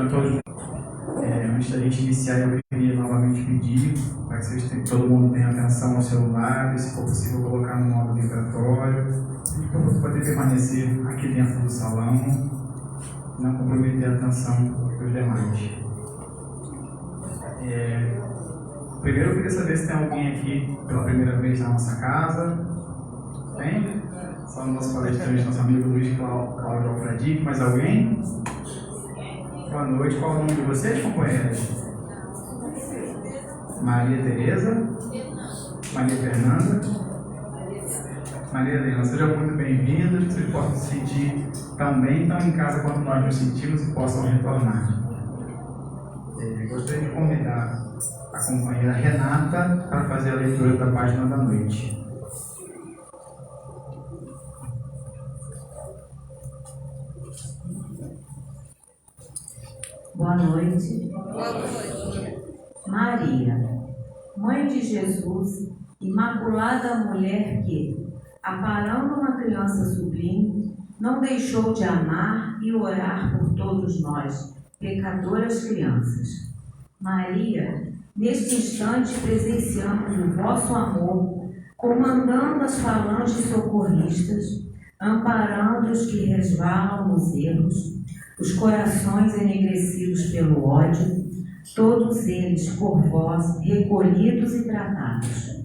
Antes da gente iniciar, eu queria novamente pedir para que todo mundo tenha atenção ao celular, e se for possível colocar no modo vibratório, para poder permanecer aqui dentro do salão, não comprometer a atenção dos demais. Primeiro eu queria saber se tem alguém aqui pela primeira vez na nossa casa. Tem? Só o nosso palestrante, nosso amigo Luiz Cláudio Alfredique. Mais alguém? Boa noite. Qual é o nome de vocês, companheiras? Maria Tereza? Maria Fernanda? Maria Helena. Sejam muito bem-vindos. Que vocês possam se sentir tão bem, tão em casa quanto nós nos sentimos e possam retornar. Gostaria de convidar a companheira Renata para fazer a leitura da página da noite. Boa noite. Boa noite. Maria, mãe de Jesus, imaculada mulher que, aparando uma criança sublime, não deixou de amar e orar por todos nós, pecadoras crianças. Maria, neste instante presenciamos o vosso amor, comandando as falanges socorristas, amparando os que resvalam nos erros, os corações enegrecidos pelo ódio, todos eles por vós recolhidos e tratados.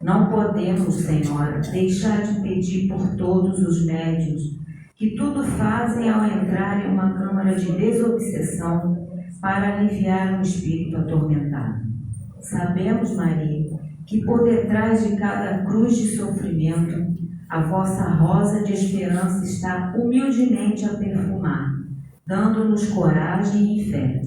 Não podemos, Senhora, deixar de pedir por todos os médiuns que tudo fazem ao entrar em uma câmara de desobsessão para aliviar um espírito atormentado. Sabemos, Maria, que por detrás de cada cruz de sofrimento, a vossa rosa de esperança está humildemente a perfumar, dando-nos coragem e fé.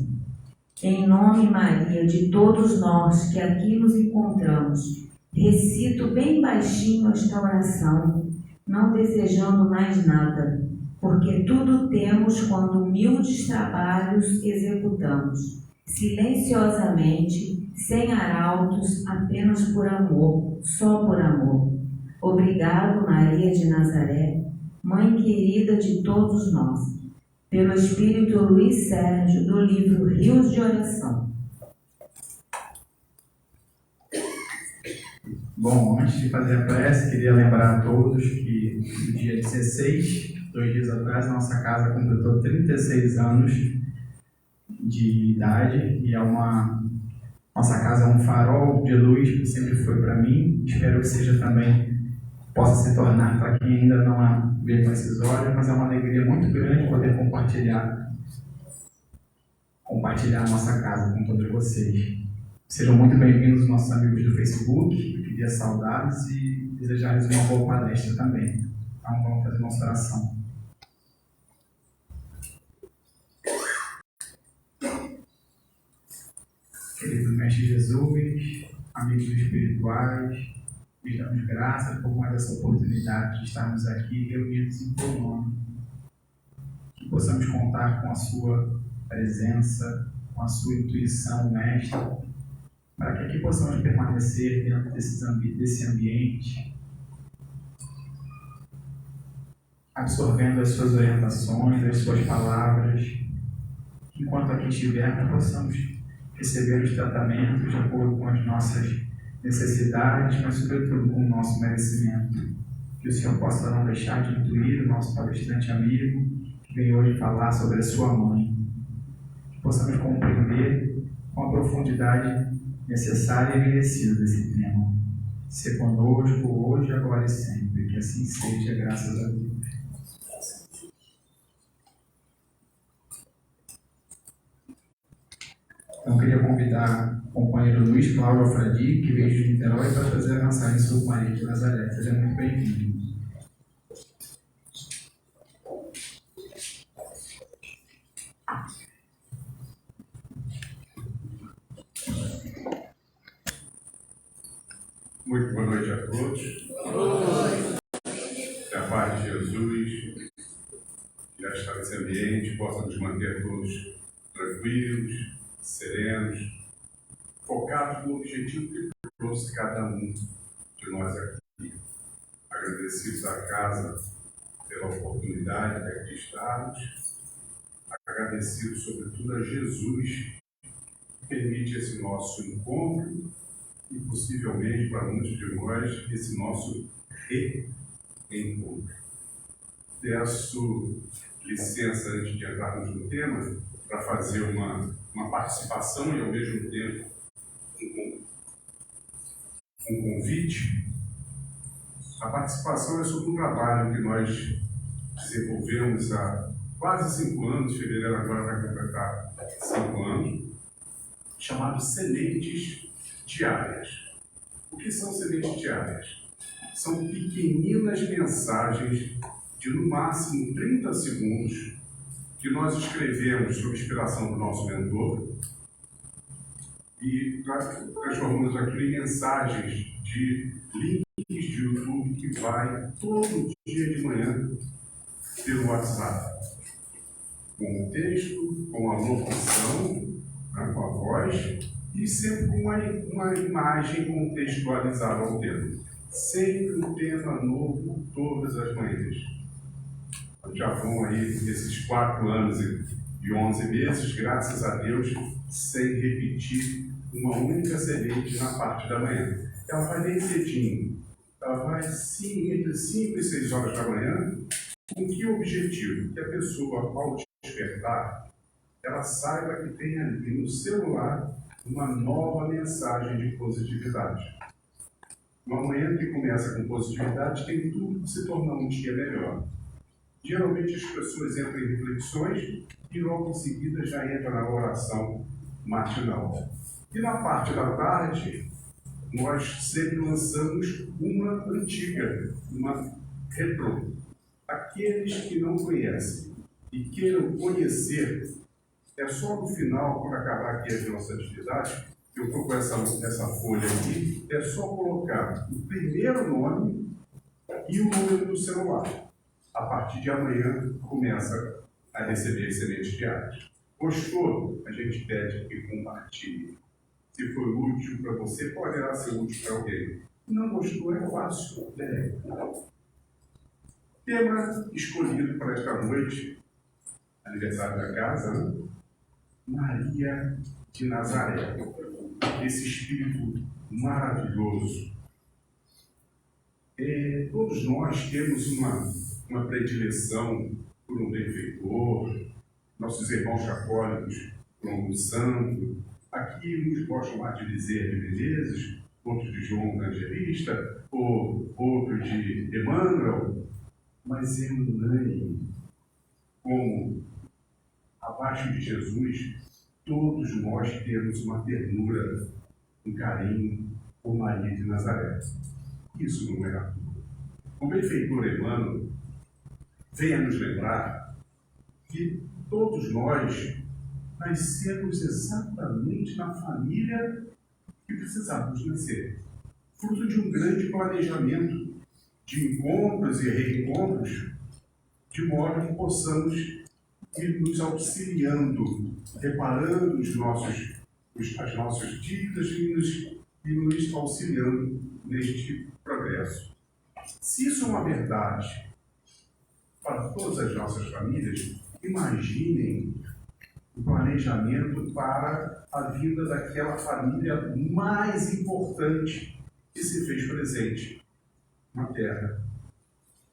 Em nome, Maria, de todos nós que aqui nos encontramos, recito bem baixinho esta oração, não desejando mais nada, porque tudo temos quando humildes trabalhos executamos, silenciosamente, sem arautos, apenas por amor, só por amor. Obrigado, Maria de Nazaré, Mãe querida de todos nós, pelo Espírito Luiz Sérgio, do livro Rios de Oração. Bom, antes de fazer a prece, queria lembrar a todos que no dia 16, 2 dias atrás, nossa casa completou 36 anos de idade e nossa casa é um farol de luz que sempre foi para mim. Espero que seja também, possa se tornar para quem ainda não a vê com esses olhos, mas é uma alegria muito grande poder compartilhar a nossa casa com todos vocês. Sejam muito bem-vindos nossos amigos do Facebook. Eu queria saudá-los e desejar-lhes uma boa palestra também. Então vamos fazer nossa oração. Querido Mestre Jesus, amigos espirituais, lhes damos graças por mais essa oportunidade de estarmos aqui reunidos em teu nome. Que possamos contar com a sua presença, com a sua intuição, Mestre, para que aqui possamos permanecer dentro desse ambiente, absorvendo as suas orientações, as suas palavras. Enquanto aqui estivermos, possamos receber os tratamentos de acordo com as nossas necessidades, mas sobretudo com o nosso merecimento. Que o Senhor possa não deixar de intuir o nosso palestrante amigo, que vem hoje falar sobre a sua mãe. Que possamos compreender com a profundidade necessária e merecida desse tema. Ser conosco hoje, agora e sempre. Que assim seja, graças a Deus. Então, eu queria convidar o companheiro Luiz Cláudio Alfredique, que veio de Niterói, para fazer a mensagem sobre Maria de Nazaré. Seja muito bem-vindo. Muito boa noite a todos. Que a paz de Jesus já está nesse ambiente, possa nos manter todos tranquilos, serenos, focados no objetivo que trouxe cada um de nós aqui. Agradecidos à casa pela oportunidade de aqui estarmos, agradecido sobretudo a Jesus, que permite esse nosso encontro e possivelmente para muitos de nós esse nosso reencontro. Peço licença antes de entrarmos no tema para fazer uma participação e ao mesmo tempo um convite. A participação é sobre um trabalho que nós desenvolvemos há quase 5 anos, fevereiro agora vai completar 5 anos, chamado Sementes Diárias. O que são sementes diárias? São pequeninas mensagens de no máximo 30 segundos que nós escrevemos sob inspiração do nosso mentor e transformamos aquilo em mensagens de links de YouTube que vai todo dia de manhã pelo WhatsApp, com o texto, com a locução, né, com a voz e sempre com uma imagem contextualizada ao tema. Sempre um tema novo todas as manhãs. Já vão aí esses 4 anos e 11 meses, graças a Deus, sem repetir uma única semente na parte da manhã. Ela vai bem cedinho. Ela vai entre 5 e 6 horas da manhã. Com que objetivo? Que a pessoa, ao despertar, ela saiba que tem ali no celular uma nova mensagem de positividade. Uma manhã que começa com positividade tem tudo para se tornar um dia melhor. Geralmente as pessoas entram em reflexões e logo em seguida já entram na oração matinal. E na parte da tarde, nós sempre lançamos uma antiga, uma retrô. Aqueles que não conhecem e queiram conhecer, é só no final, quando acabar aqui a nossa atividade, eu estou com essa folha aqui, é só colocar o primeiro nome e o número do celular. A partir de amanhã, começa a receber sementes diárias. Gostou? A gente pede que compartilhe. Se for útil para você, poderá ser útil para alguém. Não gostou, é fácil. Tema escolhido para esta noite, aniversário da casa, né? Maria de Nazaré. Esse espírito maravilhoso. Todos nós temos uma predileção por um benfeitor, nossos irmãos católicos por um santo. Aqui uns gostam mais de dizer de Menezes, outros de João Evangelista, ou outros de Emmanuel, mas é unânime como abaixo de Jesus todos nós temos uma ternura, um carinho por Maria de Nazaré. Isso não é natural. O benfeitor Emmanuel vem a nos lembrar que todos nós nascemos exatamente na família que precisávamos nascer, fruto de um grande planejamento de encontros e reencontros, de modo que possamos ir nos auxiliando, reparando as nossas dívidas e nos auxiliando neste progresso. Se isso é uma verdade para todas as nossas famílias, imaginem o planejamento para a vida daquela família mais importante que se fez presente na Terra.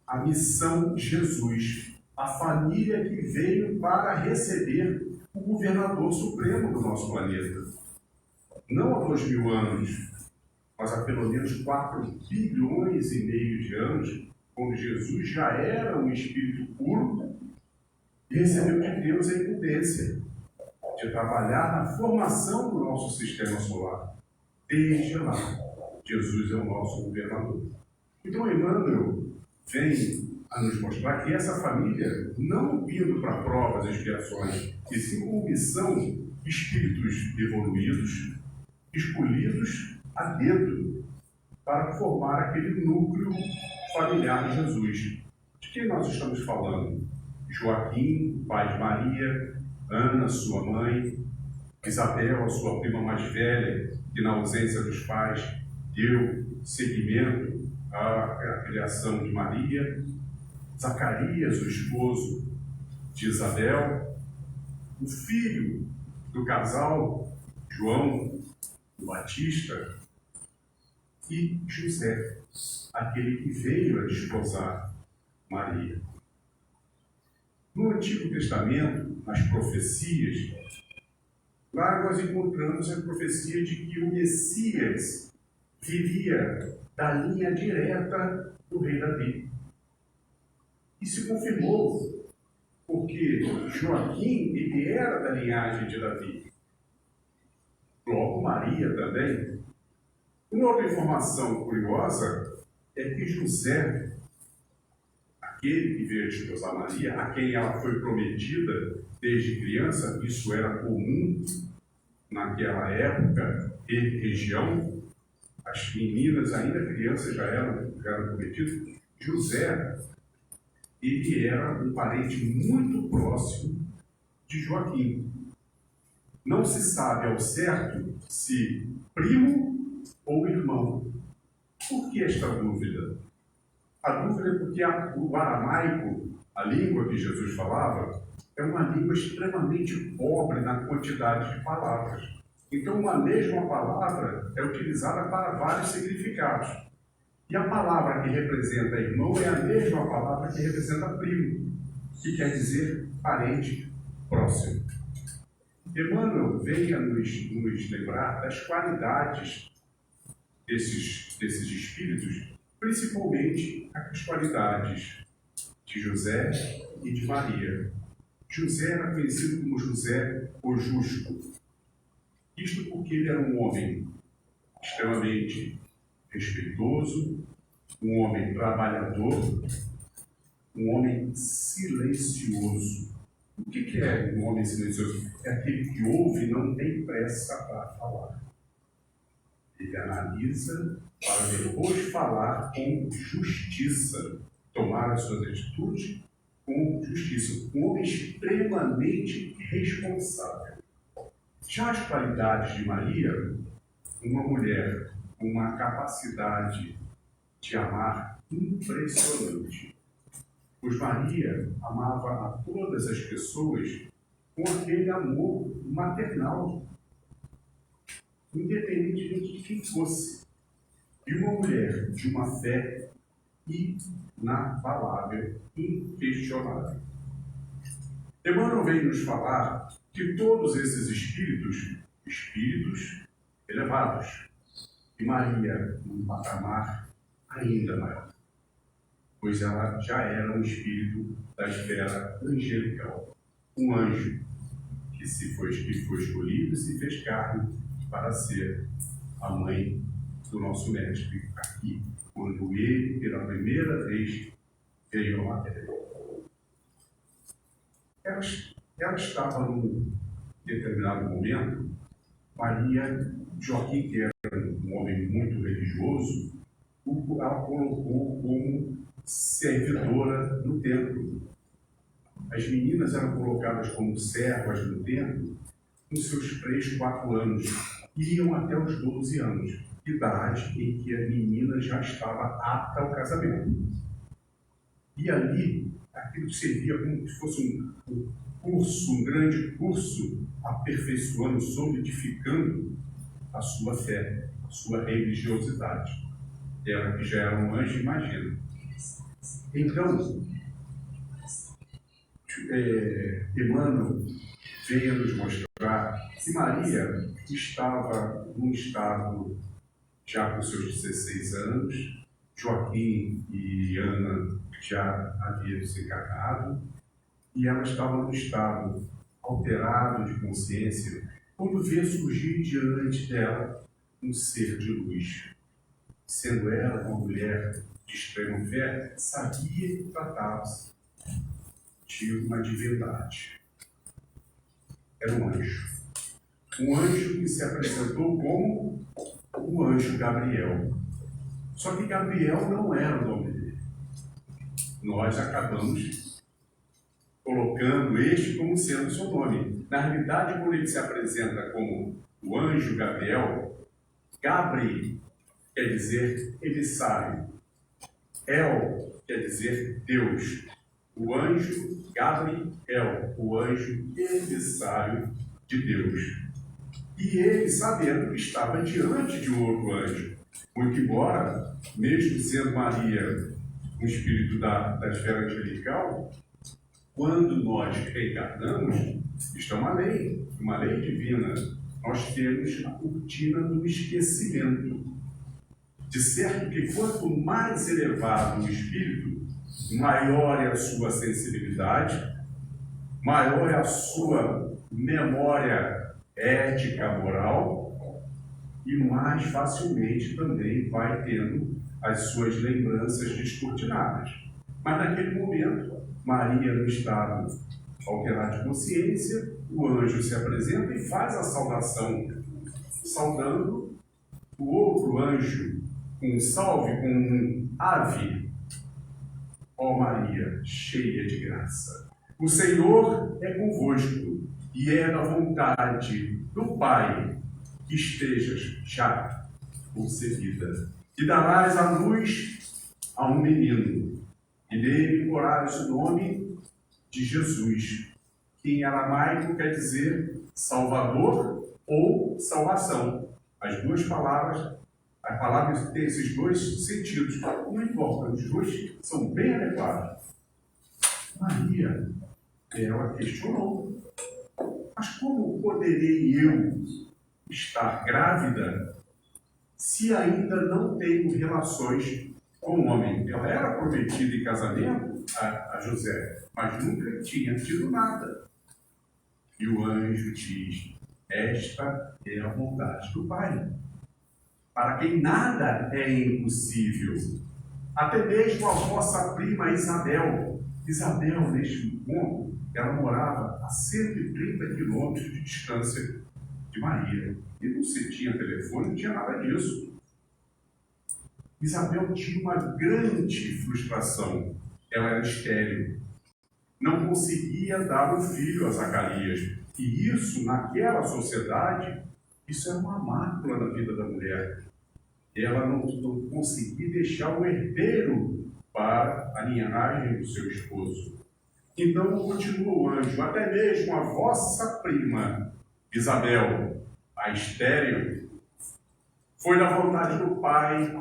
A missão Jesus, a família que veio para receber o governador supremo do nosso planeta. Não há 2000 anos, mas há pelo menos 4 bilhões e meio de anos, quando Jesus já era um espírito puro e recebeu de Deus a incumbência de trabalhar na formação do nosso sistema solar. Desde lá, Jesus é o nosso governador. Então, Emmanuel vem a nos mostrar que essa família, não indo para provas e expiações, e sim com missão, espíritos evoluídos, escolhidos a dedo, para formar aquele núcleo familiar de Jesus. De quem nós estamos falando? Joaquim, pai de Maria, Ana, sua mãe, Isabel, a sua prima mais velha, que na ausência dos pais deu seguimento à criação de Maria, Zacarias, o esposo de Isabel, o filho do casal João o Batista e José, aquele que veio a desposar Maria. No Antigo Testamento, nas profecias, lá nós encontramos a profecia de que o Messias viria da linha direta do rei Davi. E se confirmou, porque Joaquim ele era da linhagem de Davi. Logo, Maria também. Uma outra informação curiosa é que José, aquele que veio desposar Maria, a quem ela foi prometida desde criança, isso era comum naquela época e região, as meninas ainda crianças já eram prometidas. José, ele era um parente muito próximo de Joaquim. Não se sabe ao certo se primo ou irmão. Por que esta dúvida? A dúvida é porque o aramaico, a língua que Jesus falava, é uma língua extremamente pobre na quantidade de palavras. Então, uma mesma palavra é utilizada para vários significados. E a palavra que representa irmão é a mesma palavra que representa primo, que quer dizer parente próximo. Emmanuel veio a nos lembrar das qualidades desses espíritos, principalmente as qualidades de José e de Maria. José era conhecido como José o Justo. Isto porque ele era um homem extremamente respeitoso, um homem trabalhador, um homem silencioso. O que é um homem silencioso? É aquele que ouve e não tem pressa para falar. Ele analisa para depois falar com justiça, tomar as suas atitudes com justiça. Um homem extremamente responsável. Já as qualidades de Maria, uma mulher com uma capacidade de amar impressionante. Pois Maria amava a todas as pessoas com aquele amor maternal, independentemente de quem fosse. E uma mulher de uma fé inabalável, inquestionável. Emmanuel veio nos falar que todos esses espíritos elevados, e Maria num patamar ainda maior, pois ela já era um espírito da esfera angelical, um anjo que foi escolhido e se fez carne para ser a mãe do nosso mestre aqui, quando ele, pela primeira vez, veio à Terra. Ela estava num determinado momento, Maria, Joaquim, que era um homem muito religioso, ela colocou como servidora do templo. As meninas eram colocadas como servas no templo com seus 3, 4 anos. Iam até os 12 anos, idade em que a menina já estava apta ao casamento. E ali, aquilo servia como se fosse um grande curso, aperfeiçoando, solidificando a sua fé, a sua religiosidade. Ela que já era um anjo, imagina. Então, Emmanuel veio nos mostrar que Maria estava num estado já com seus 16 anos, Joaquim e Ana já haviam desencarnado, e ela estava num estado alterado de consciência, quando vê surgir diante dela um ser de luz. Sendo ela uma mulher de extrema fé, sabia que tratava-se de uma divindade. Era um anjo. Um anjo que se apresentou como o anjo Gabriel. Só que Gabriel não era o nome dele. Nós acabamos colocando este como sendo o seu nome. Na realidade, quando ele se apresenta como o anjo Gabriel, Gabri quer dizer emissário. El quer dizer Deus. o anjo Gabriel, o anjo emissário de Deus. E ele, sabendo que estava diante de um outro anjo, muito embora, mesmo sendo Maria um espírito da esfera angelical, quando nós reencarnamos, isto é uma lei divina. Nós temos a cortina do esquecimento. De certo que quanto mais elevado o espírito, maior é a sua sensibilidade, maior é a sua memória ética, moral, e mais facilmente também vai tendo as suas lembranças descortinadas. Mas naquele momento, Maria, no estado alterado de consciência, o anjo se apresenta e faz a saudação, saudando o outro anjo com um salve, com um ave. Ó Maria, cheia de graça, o Senhor é convosco, e é da vontade do Pai que estejas já concebida. E darás à luz a um menino, e nele porás o nome de Jesus, que em aramaico quer dizer Salvador ou salvação. As duas palavras, a palavra tem esses dois sentidos, não importa, os dois são bem adequados. Maria, ela questionou: mas como poderei eu estar grávida se ainda não tenho relações com o homem? Ela era prometida em casamento a José, mas nunca tinha tido nada. E o anjo diz: esta é a vontade do Pai, para quem nada é impossível. Até mesmo a vossa prima Isabel, neste ponto, ela morava a 130 quilômetros de distância de Maria. E não se tinha telefone, não tinha nada disso. Isabel tinha uma grande frustração. Ela era estéril. Não conseguia dar um filho a Zacarias. E isso, naquela sociedade, isso era uma mácula na vida da mulher. Ela não conseguia deixar o herdeiro para a linhagem do seu esposo. Então, continuou o anjo: até mesmo a vossa prima Isabel, a estéril, foi da vontade do Pai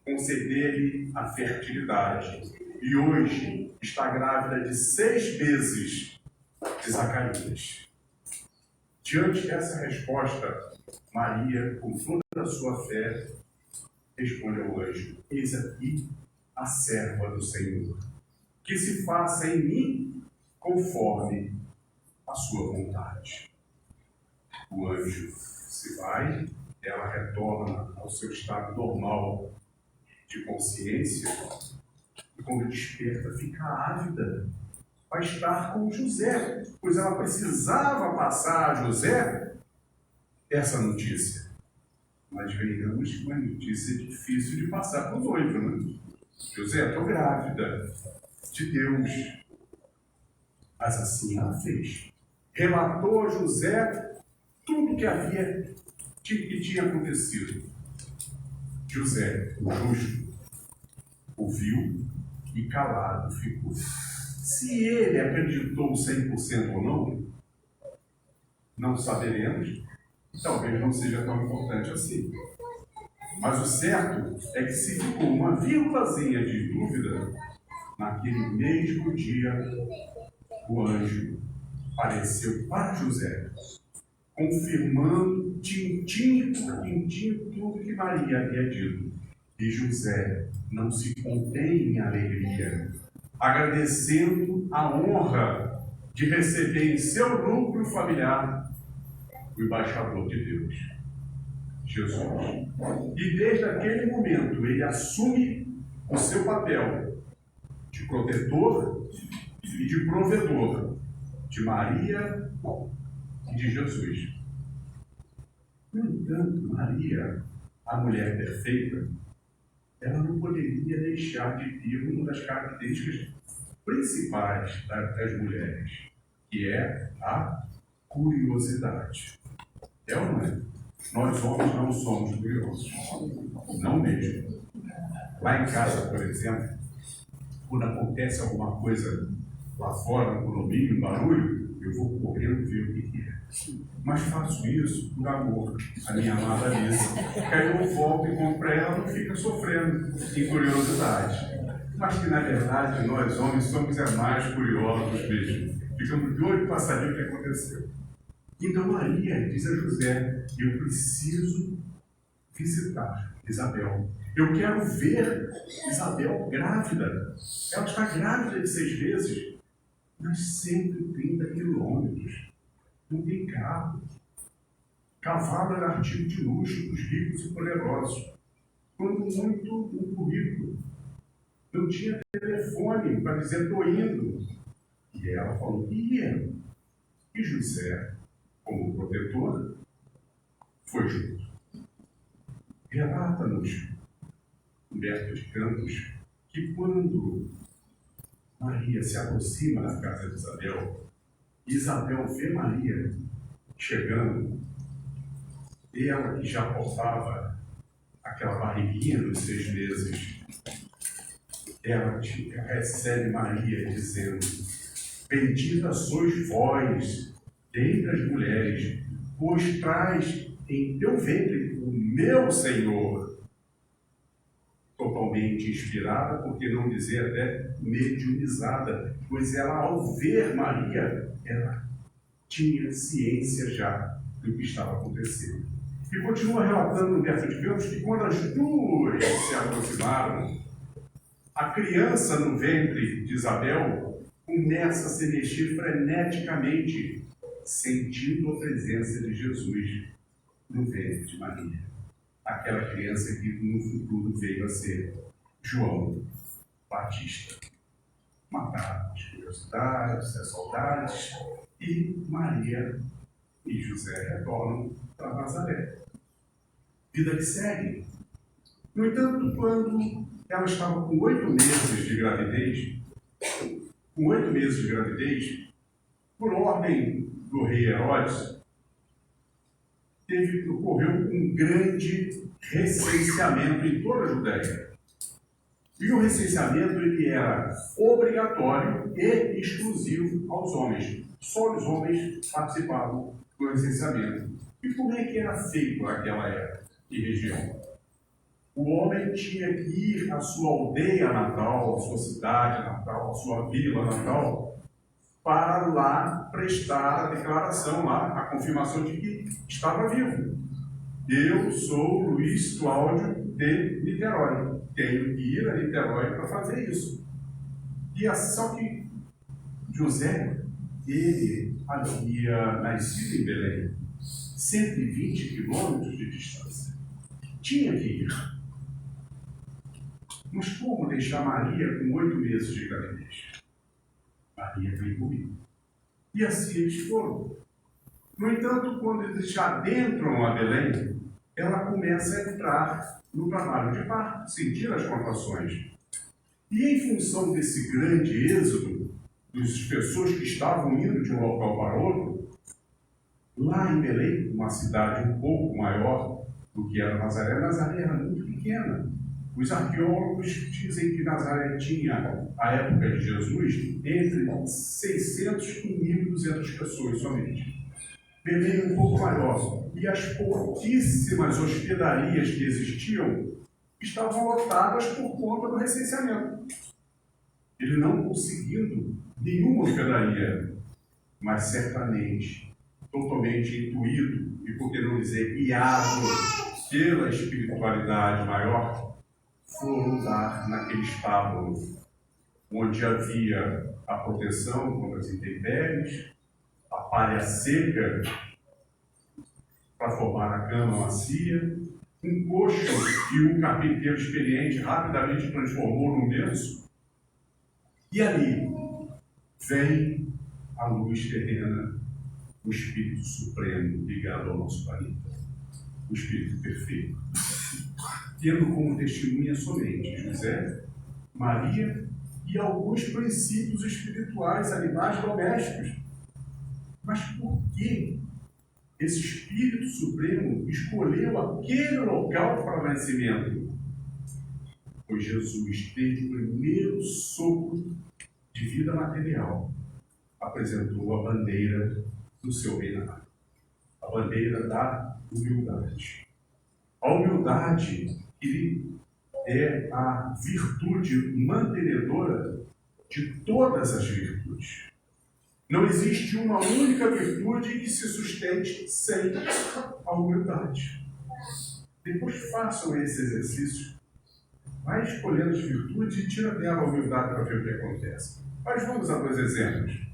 conceder-lhe a fertilidade. E hoje está grávida de 6 meses de Zacarias. Diante dessa resposta, Maria, com toda a sua fé, responde ao anjo: eis aqui a serva do Senhor, que se faça em mim conforme a sua vontade. O anjo se vai, ela retorna ao seu estado normal de consciência, e quando desperta, fica ávida para estar com José, pois ela precisava passar a José essa notícia. Mas venhamos com uma notícia difícil de passar para o noivo, né? José, estou grávida de Deus. Mas assim ela fez. Relatou a José tudo que tinha acontecido. José, o justo, ouviu e calado ficou. Se ele acreditou 100% ou não, não saberemos. Talvez não seja tão importante assim. Mas o certo é que se ficou uma vírgulazinha de dúvida, naquele mesmo dia, o anjo apareceu para José, confirmando tintim tudo que Maria havia dito. E José não se contém em alegria, agradecendo a honra de receber em seu núcleo familiar o embaixador de Deus, Jesus. E desde aquele momento ele assume o seu papel de protetor e de provedor de Maria e de Jesus. No entanto, Maria, a mulher perfeita, ela não poderia deixar de ter uma das características principais das mulheres, que é a curiosidade. É ou não é? Nós homens não somos curiosos. Não mesmo. Lá em casa, por exemplo, quando acontece alguma coisa lá fora, no condomínio, um barulho, eu vou correndo ver o que é. Mas faço isso por amor à minha amada Alice. Aí eu volto e compro ela e fica sofrendo em curiosidade. Mas que, na verdade, nós homens somos mais curiosos mesmo. Ficamos doidos para saber o que aconteceu. Então Maria diz a José: eu preciso visitar Isabel. Eu quero ver Isabel grávida. Ela está grávida de 6 meses, mas 130 quilômetros. Não tem carro. Cavalo era artigo de luxo dos ricos e poderosos. Quando muito, um currículo. Não tinha telefone para dizer: estou indo. E ela falou que ia. E José, como protetor, foi junto. Relata-nos Humberto de Campos que quando Maria se aproxima da casa de Isabel, Isabel vê Maria chegando, ela que já portava aquela barriguinha dos 6 meses, ela recebe Maria dizendo: bendita sois vós dentre as mulheres, pois traz em teu ventre o meu Senhor. Totalmente inspirada, por que não dizer até mediunizada, pois ela, ao ver Maria, ela tinha ciência já do que estava acontecendo. E continua relatando Humberto de Campos que quando as duas se aproximaram, a criança no ventre de Isabel começa a se mexer freneticamente, sentindo a presença de Jesus no ventre de Maria. Aquela criança que no futuro veio a ser João Batista. Mataram as curiosidades, as saudades, e Maria e José retornam para Nazaré. Vida que segue. No entanto, quando ela estava com 8 meses de gravidez, por ordem do rei Herodes, ocorreu um grande recenseamento em toda a Judéia. E o recenseamento ele era obrigatório e exclusivo aos homens. Só os homens participavam do recenseamento. E como é que era feito naquela época e região? O homem tinha que ir à sua aldeia natal, à sua cidade natal, à sua vila natal, para lá prestar a declaração, a confirmação de que estava vivo. Eu sou Luiz Cláudio de Niterói. Tenho que ir a Niterói para fazer isso. E só que José, ele havia nascido em Belém, 120 quilômetros de distância. Tinha que ir. Mas como deixar Maria com 8 meses de gravidez? Maria veio comigo. E assim eles foram. No entanto, quando eles já adentram a Belém, ela começa a entrar no trabalho de parto, sentir as contrações. E em função desse grande êxodo, das pessoas que estavam indo de um local para outro, lá em Belém, uma cidade um pouco maior do que era Nazaré era muito pequena. Os arqueólogos dizem que Nazaré tinha, à época de Jesus, entre 600 e 1.200 pessoas somente. Belém um pouco maior. E as pouquíssimas hospedarias que existiam estavam lotadas por conta do recenseamento. Ele não conseguindo nenhuma hospedaria, mas certamente, totalmente intuído, e por que não dizer guiado pela espiritualidade maior, foram dar naquele estábulo onde havia a proteção contra as intempéries, a palha seca para formar a cama macia, um coxo que um carpinteiro experiente rapidamente transformou num berço. E ali vem a luz terrena, o Espírito Supremo ligado ao nosso planeta, o Espírito Perfeito, tendo como testemunha somente José, Maria e alguns princípios espirituais, animais domésticos. Mas por que esse Espírito Supremo escolheu aquele local para o nascimento? Pois Jesus teve o primeiro sopro de vida material apresentou a bandeira do seu reinado, a bandeira da humildade. A humildade é a virtude mantenedora de todas as virtudes. Não existe uma única virtude que se sustente sem a humildade. Depois façam esse exercício. Vai escolhendo as virtudes e tira dela a humildade para ver o que acontece. Mas vamos a 2 exemplos.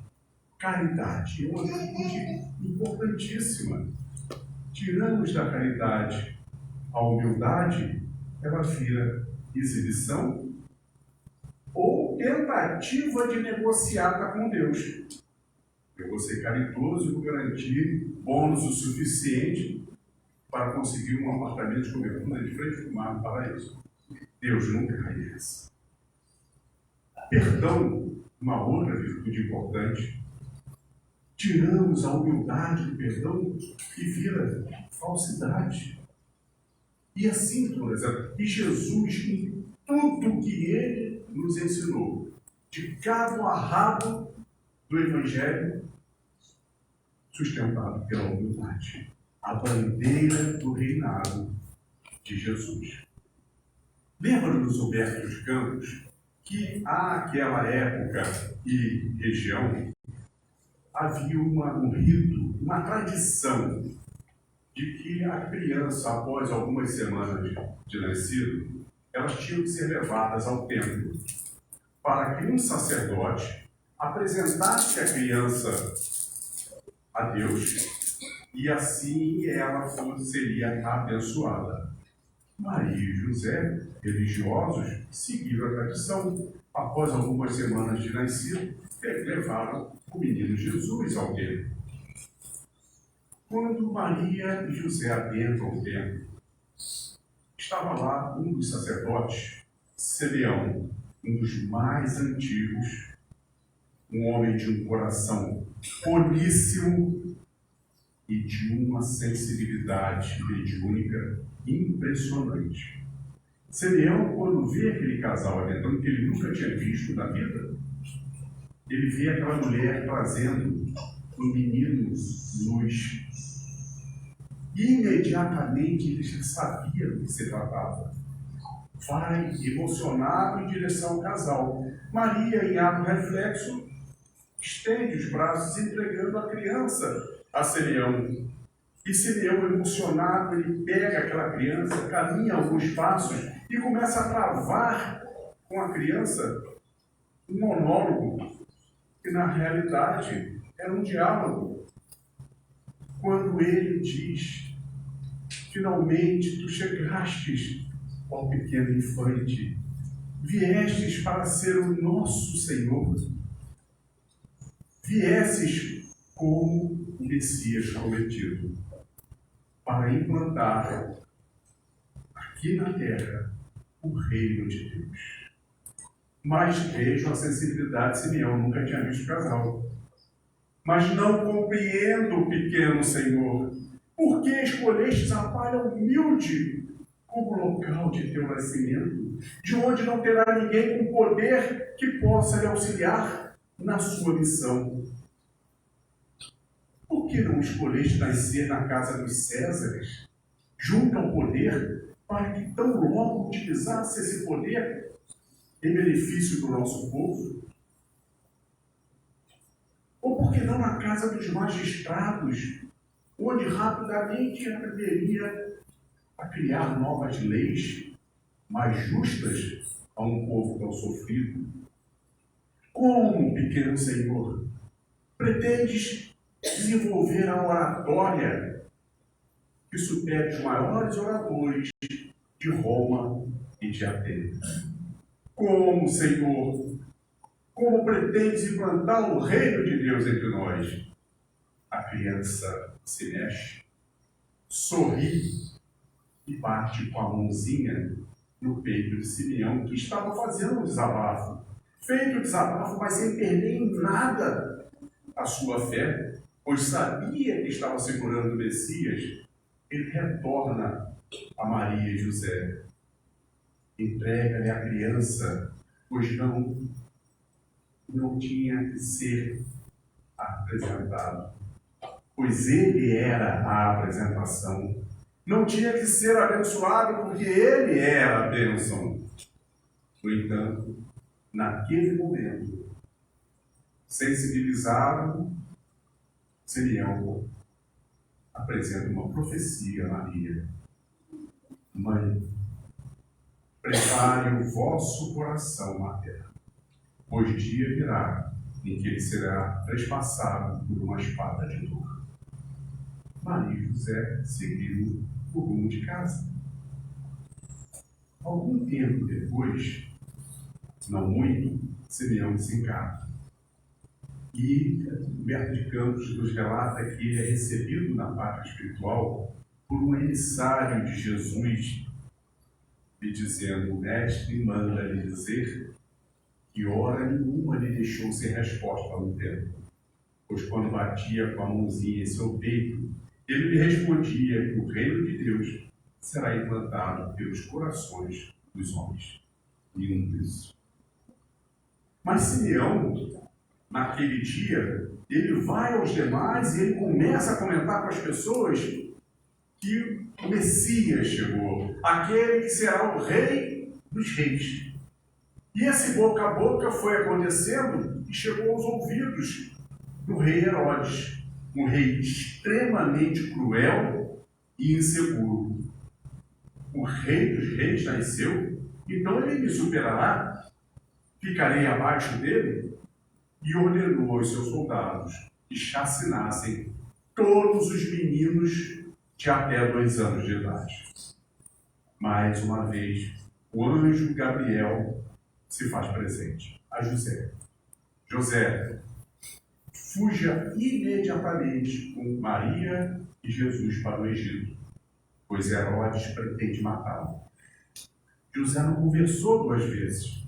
Caridade é uma virtude importantíssima. Tiramos da caridade a humildade, ela vira exibição ou tentativa de negociata com Deus. Eu vou ser caridoso e vou garantir bônus o suficiente para conseguir um apartamento de cobertura de frente para o mar no paraíso. Deus nunca cai nessa. Perdão, uma outra virtude importante. Tiramos a humildade do perdão e vira falsidade. E assim, e Jesus, em tudo que ele nos ensinou, de cabo a rabo do Evangelho, sustentado pela humildade, a bandeira do reinado de Jesus. Lembra-nos, Humberto de Campos, que àquela época e região havia um rito, uma tradição de que a criança, após algumas semanas de nascido, elas tinham que ser levadas ao templo para que um sacerdote apresentasse a criança a Deus e assim ela seria abençoada. Maria e José, religiosos, seguiram a tradição. Após algumas semanas de nascido, levaram o menino Jesus ao templo. Quando Maria e José adentram o templo, estava lá um dos sacerdotes, Simeão, um dos mais antigos, um homem de um coração boníssimo e de uma sensibilidade mediúnica impressionante. Simeão, quando vê aquele casal adentrando, que ele nunca tinha visto na vida, ele vê aquela mulher trazendo um menino luz. Imediatamente ele já sabia do que se tratava. Vai emocionado em direção ao casal. Maria, em ato reflexo, estende os braços entregando a criança a Simeão. E Simeão, emocionado, ele pega aquela criança, caminha alguns passos e começa a travar com a criança um monólogo, que na realidade era um diálogo. Quando ele diz: finalmente tu chegastes, ó pequeno infante, viestes para ser o nosso Senhor, viesses como o Messias prometido, para implantar aqui na terra o reino de Deus. Mas vejo a sensibilidade de Simeão, nunca tinha visto o casal. Mas não compreendo, pequeno Senhor, por que escolhestes a palha humilde como local de teu nascimento, de onde não terá ninguém com poder que possa lhe auxiliar na sua missão? Por que não escolheste nascer na casa dos Césares, junto ao poder, para que tão logo utilizasse esse poder em benefício do nosso povo? Ou por que não na casa dos magistrados, onde rapidamente aprenderia a criar novas leis mais justas a um povo tão sofrido? Como, pequeno Senhor, pretendes desenvolver a oratória que supera os maiores oradores de Roma e de Atenas? Como, Senhor, como pretendes implantar o reino de Deus entre nós? A criança se mexe, sorri e bate com a mãozinha no peito de Simeão, que estava fazendo um desabafo. Feito o desabafo, mas sem perder em nada a sua fé, pois sabia que estava segurando o Messias. Ele retorna a Maria e José. Entrega-lhe a criança, pois não tinha que ser apresentado, pois ele era a apresentação. Não tinha que ser abençoado porque ele era a bênção. No entanto, naquele momento, sensibilizado, Simeão apresenta uma profecia a Maria. Mãe, prepare o vosso coração materno, pois dia virá em que ele será trespassado por uma espada de dor. Maria e José seguiram o rumo de casa. Algum tempo depois, não muito, Simeão desencarna. E Humberto de Campos nos relata que ele é recebido na pátria espiritual por um emissário de Jesus, lhe dizendo: o mestre manda lhe dizer que hora nenhuma lhe deixou sem resposta a um tempo, pois quando batia com a mãozinha em seu peito, ele lhe respondia que o reino de Deus será implantado pelos corações dos homens. Lindo isso. Mas Simeão, naquele dia, ele vai aos demais e ele começa a comentar com as pessoas que o Messias chegou, aquele que será o rei dos reis. E esse boca a boca foi acontecendo e chegou aos ouvidos do rei Herodes, um rei extremamente cruel e inseguro. O rei dos reis nasceu, então ele me superará, ficarei abaixo dele. E ordenou aos seus soldados que chacinassem todos os meninos de até 2 anos de idade. Mais uma vez, o anjo Gabriel se faz presente a José. José, fuja imediatamente com Maria e Jesus para o Egito, pois Herodes pretende matá-lo. José não conversou 2 vezes.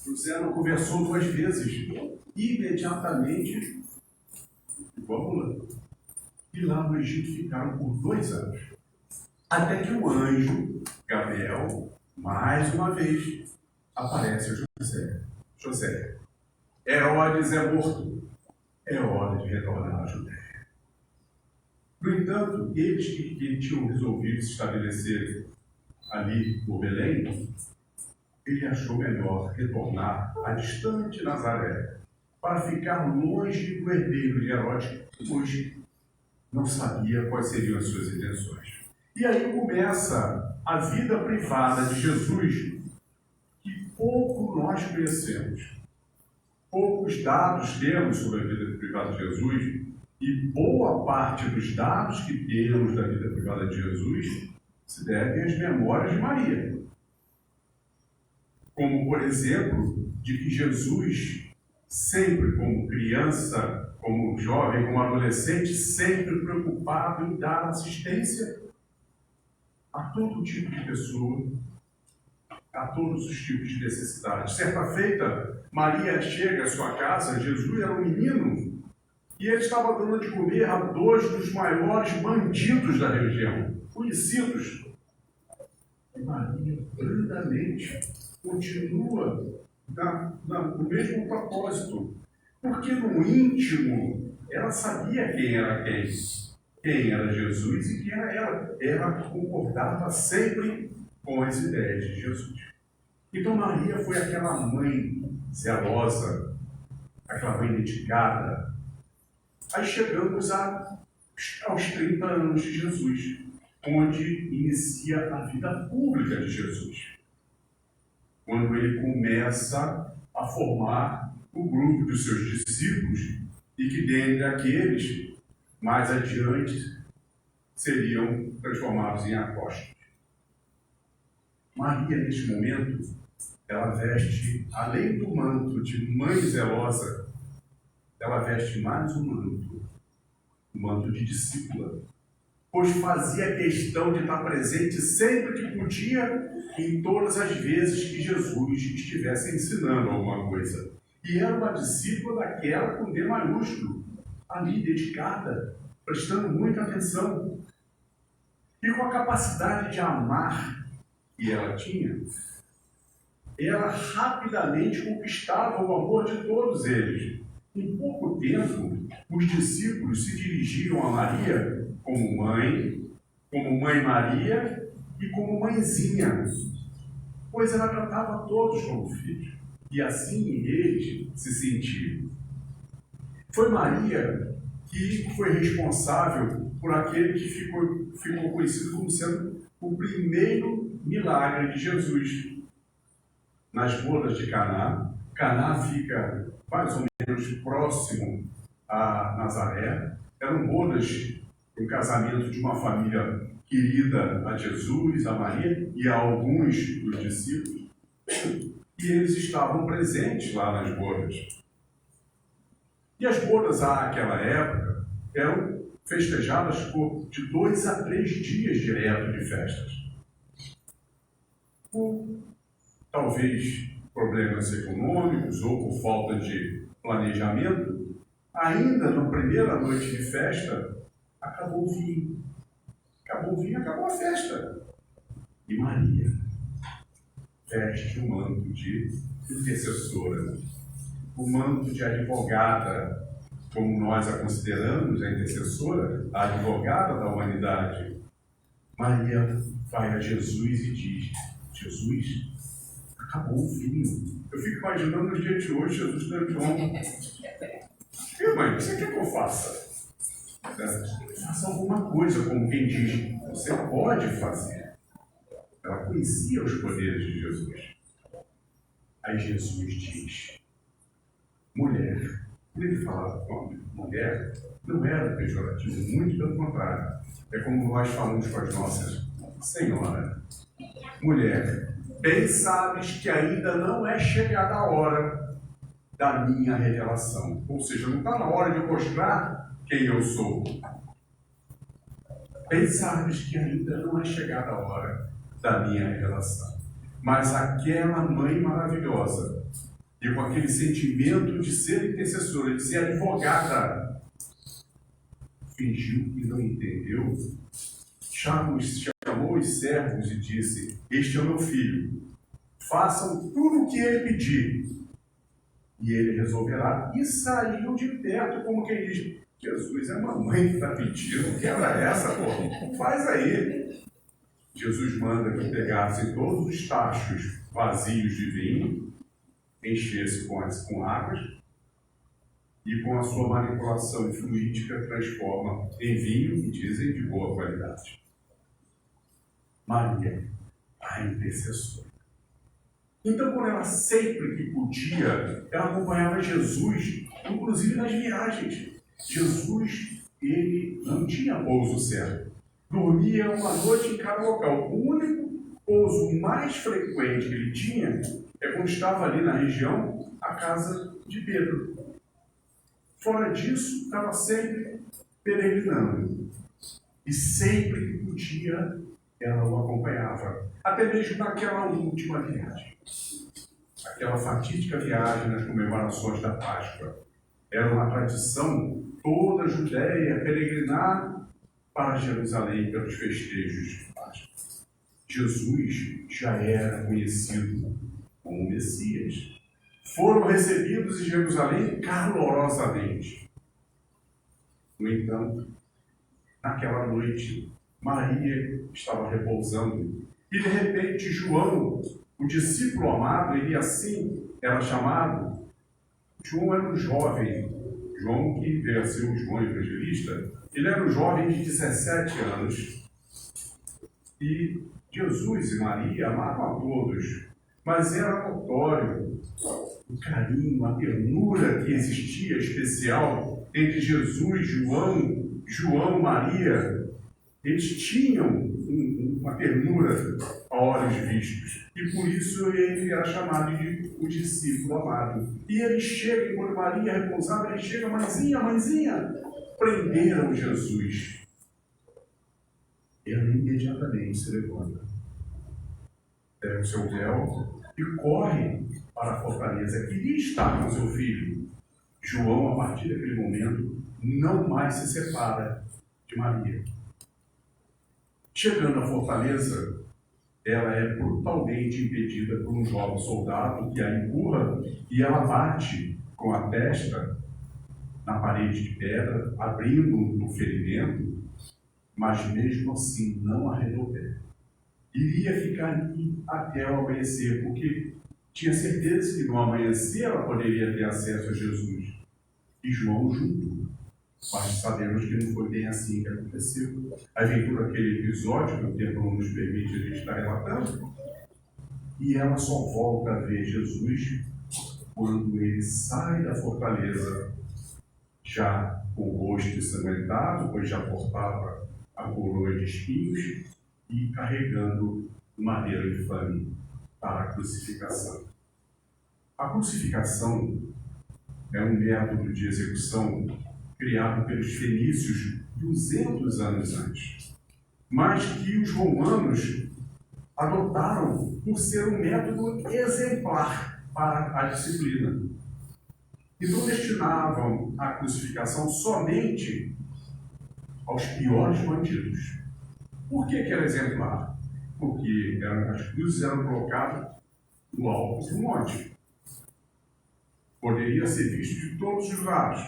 José não conversou 2 vezes. Imediatamente, vamos lá. E lá no Egito ficaram por 2 anos. Até que o anjo Gabriel, mais uma vez, aparece a José. José, Herodes é morto. É hora de retornar à Judéia. No entanto, eles que tinham resolvido se estabelecer ali por Belém, ele achou melhor retornar à distante Nazaré, para ficar longe do herdeiro de Herodes, pois não sabia quais seriam as suas intenções. E aí começa a vida privada de Jesus, que pouco nós conhecemos. Poucos dados temos sobre a vida privada de Jesus, e boa parte dos dados que temos da vida privada de Jesus se devem às memórias de Maria. Como, por exemplo, de que Jesus, sempre como criança, como jovem, como adolescente, sempre preocupado em dar assistência a todo tipo de pessoa, a todos os tipos de necessidades. Certa feita, Maria chega à sua casa, Jesus era um menino, e ele estava dando de comer a 2 dos maiores bandidos da região, conhecidos. E Maria, brandamente, continua no mesmo propósito, porque no íntimo ela sabia quem era Jesus e quem era ela. Ela concordava sempre com as ideias de Jesus. Então Maria foi aquela mãe zelosa, aquela mãe dedicada. Aí chegamos aos 30 anos de Jesus, onde inicia a vida pública de Jesus. Quando ele começa a formar o grupo dos seus discípulos e que dentre aqueles, mais adiante, seriam transformados em apóstolos. Maria, neste momento, ela veste, além do manto de mãe zelosa, ela veste mais um manto de discípula, pois fazia questão de estar presente sempre que podia, em todas as vezes que Jesus estivesse ensinando alguma coisa. E era uma discípula daquela com D maiúsculo, ali dedicada, prestando muita atenção. E com a capacidade de amar que ela tinha, ela rapidamente conquistava o amor de todos eles. Em pouco tempo, os discípulos se dirigiram a Maria como mãe Maria e como mãezinha, pois ela tratava todos como filhos, e assim eles se sentiam. Foi Maria que foi responsável por aquele que ficou conhecido como sendo o primeiro milagre de Jesus. Nas bodas de Caná, Caná fica mais ou menos próximo a Nazaré. Eram bodas, um casamento de uma família querida a Jesus, a Maria e a alguns dos discípulos. E eles estavam presentes lá nas bodas. E as bodas, àquela época, eram festejadas por de 2 a 3 dias direto de festas. Por talvez problemas econômicos ou por falta de planejamento, ainda na primeira noite de festa, acabou o vinho. Acabou a festa. E Maria veste o manto de intercessora, o manto de advogada, como nós a consideramos, a intercessora, a advogada da humanidade. Maria vai a Jesus e diz: Jesus, acabou o vinho. Eu fico imaginando no dia de hoje, Jesus dando João. E mãe, o que você quer que eu faça? Faça alguma coisa, como quem diz, você pode fazer. Ela conhecia os poderes de Jesus. Aí Jesus diz: mulher. Ele fala com mulher, não era pejorativo, muito pelo contrário. É como nós falamos com as nossas: Senhora, mulher, bem sabes que ainda não é chegada a hora da minha revelação. Ou seja, não está na hora de eu mostrar quem eu sou. Bem sabes que ainda não é chegada a hora da minha revelação. Mas aquela mãe maravilhosa, e com aquele sentimento de ser intercessora, de ser advogada, fingiu que não entendeu, chamou os servos e disse: este é o meu filho, façam tudo o que ele pedir, e ele resolverá. E saiu de perto, como quem diz: Jesus, é a mamãe que está pedindo, que era essa, pô? Faz aí. Jesus manda que pegassem todos os tachos vazios de vinho, enchesse com águas, e com a sua manipulação fluídica transforma em vinho, e dizem, de boa qualidade. Maria, a intercessora. Então, quando ela sempre que podia, ela acompanhava Jesus, inclusive nas viagens. Jesus, ele não tinha pouso certo. Dormia uma noite em cada local. O único pouso mais frequente que ele tinha é quando estava ali na região, a casa de Pedro. Fora disso, estava sempre peregrinando. E sempre que podia, ela o acompanhava. Até mesmo naquela última viagem. Aquela fatídica viagem nas comemorações da Páscoa. Era uma tradição toda a Judéia peregrinar para Jerusalém pelos festejos de Páscoa. Jesus já era conhecido como Messias. Foram recebidos em Jerusalém calorosamente. No entanto, naquela noite, Maria estava repousando e de repente João, o discípulo amado, ele assim era chamado. João era um jovem, João que veio a ser o João Evangelista, ele era um jovem de 17 anos. E Jesus e Maria amavam a todos, mas era notório o carinho, a ternura que existia especial entre Jesus, João, Maria. Eles tinham uma ternura a olhos vistos. E por isso ele era chamado de o discípulo amado. E ele chega, enquanto Maria repousava, ele chega: mãezinha, prenderam Jesus. Ela imediatamente se levanta, pega o seu véu e corre para a fortaleza. Queria estar com seu filho. João, a partir daquele momento, não mais se separa de Maria. Chegando à fortaleza, ela é brutalmente impedida por um jovem soldado que a empurra e ela bate com a testa na parede de pedra, abrindo um ferimento, mas mesmo assim não arredou pé. Iria ficar ali até o amanhecer, porque tinha certeza que no amanhecer ela poderia ter acesso a Jesus. E João junto. Mas sabemos que não foi bem assim que aconteceu. Aí vem todo aquele episódio que o tempo não nos permite a gente estar relatando. E ela só volta a ver Jesus quando ele sai da fortaleza, já com o rosto ensanguentado, pois já portava a coroa de espinhos e carregando o madeiro infame para a crucificação. A crucificação é um método de execução criado pelos fenícios 200 anos antes, mas que os romanos adotaram por ser um método exemplar para a disciplina. E não destinavam a crucificação somente aos piores bandidos. Por que era exemplar? Porque as cruzes eram colocadas no alto do monte. Poderia ser visto de todos os lados.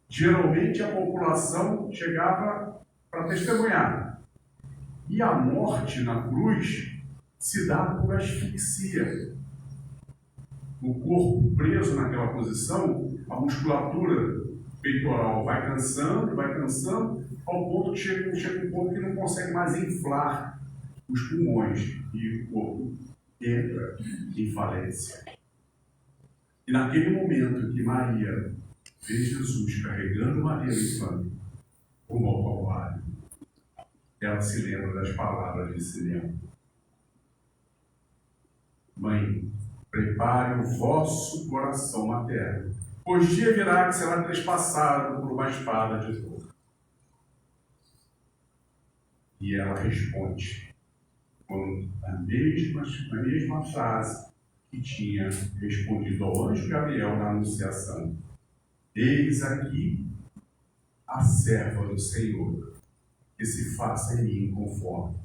Geralmente a população chegava para testemunhar. E a morte na cruz se dá por asfixia. O corpo preso naquela posição, a musculatura peitoral vai cansando, ao ponto que chega um ponto que não consegue mais inflar os pulmões e o corpo entra em falência. E naquele momento que Maria vê Jesus carregando Maria infame rumo ao Calvário, ela se lembra das palavras de Simeão: Mãe, prepare o vosso coração materno, pois dia virá que será trespassado por uma espada de fogo. E ela responde com a mesma frase que tinha respondido ao anjo Gabriel na Anunciação: Eis aqui a serva do Senhor, que se faça em mim conforme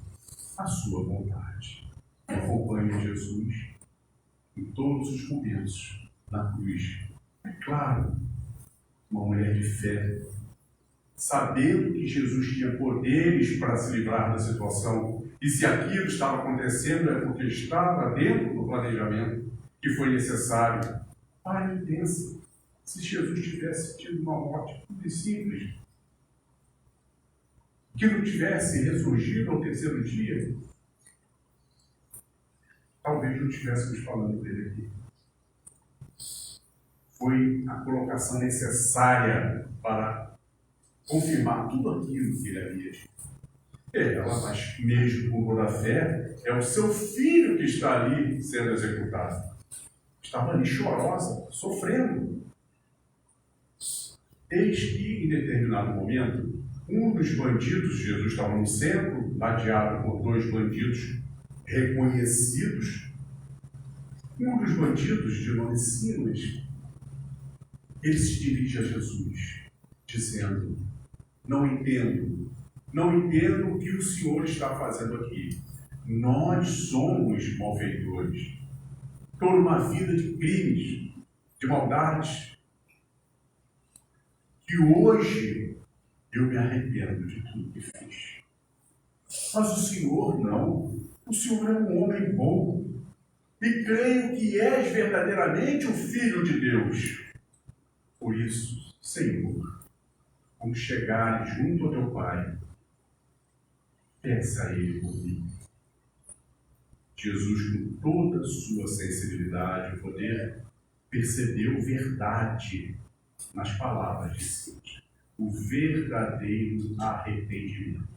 a sua vontade. Acompanhe Jesus em todos os momentos na cruz. É claro, uma mulher de fé, sabendo que Jesus tinha poderes para se livrar da situação, e se aquilo estava acontecendo é porque estava dentro do planejamento que foi necessário. Para e pensa, se Jesus tivesse tido uma morte pura e simples, que não tivesse ressurgido ao terceiro dia, talvez não estivéssemos falando dele aqui. Foi a colocação necessária para confirmar tudo aquilo que ele havia dito. Ela, mas mesmo por toda a fé, é o seu filho que está ali sendo executado. Estava ali chorosa, sofrendo. Eis que, em determinado momento, um dos bandidos, Jesus estava no centro, ladeado por dois bandidos reconhecidos. Um dos bandidos, de nome Silas, ele se dirige a Jesus, dizendo: não entendo o que o Senhor está fazendo aqui. Nós somos malfeitores. Toda uma vida de crimes, de maldades, que hoje eu me arrependo de tudo que fiz. Mas o Senhor não. O Senhor é um homem bom. E creio que és verdadeiramente o Filho de Deus. Por isso, Senhor, quando chegares junto ao teu Pai, peça a Ele por mim. Jesus, com toda a sua sensibilidade e poder, percebeu verdade nas palavras de Cíntia. O verdadeiro arrependimento.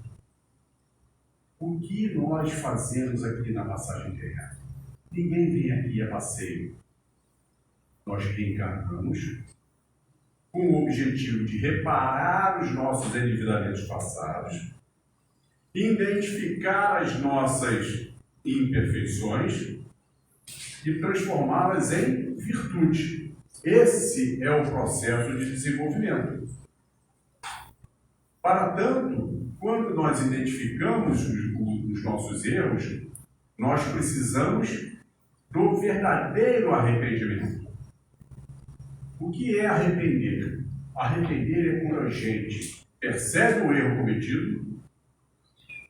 O que nós fazemos aqui na passagem terrena? Ninguém vem aqui a passeio. Nós reencarnamos com o objetivo de reparar os nossos endividamentos passados, identificar as nossas imperfeições e transformá-las em virtude. Esse é o processo de desenvolvimento. Para tanto, quando nós identificamos dos nossos erros, nós precisamos do verdadeiro arrependimento. O que é arrepender? Arrepender é quando a gente percebe o erro cometido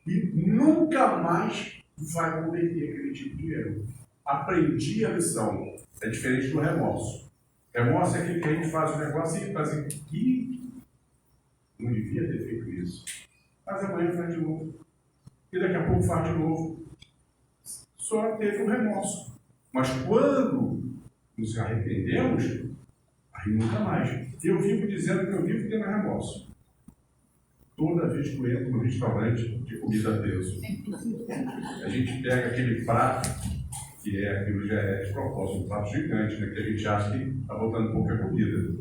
e nunca mais vai cometer aquele tipo de erro. Aprendi a lição. É diferente do remorso. Remorso é aquele que a gente faz o negócio e faz assim, não devia ter feito isso. Mas amanhã faz de novo. E daqui a pouco faz de novo. Só teve um remorso. Mas quando nos arrependemos, aí nunca mais. Eu vivo dizendo que eu vivo tendo remorso. Toda vez que eu entro no restaurante de comida a Deus, a gente pega aquele prato, que é aquilo já é de propósito, um prato gigante, né, que a gente acha que está botando pouca comida.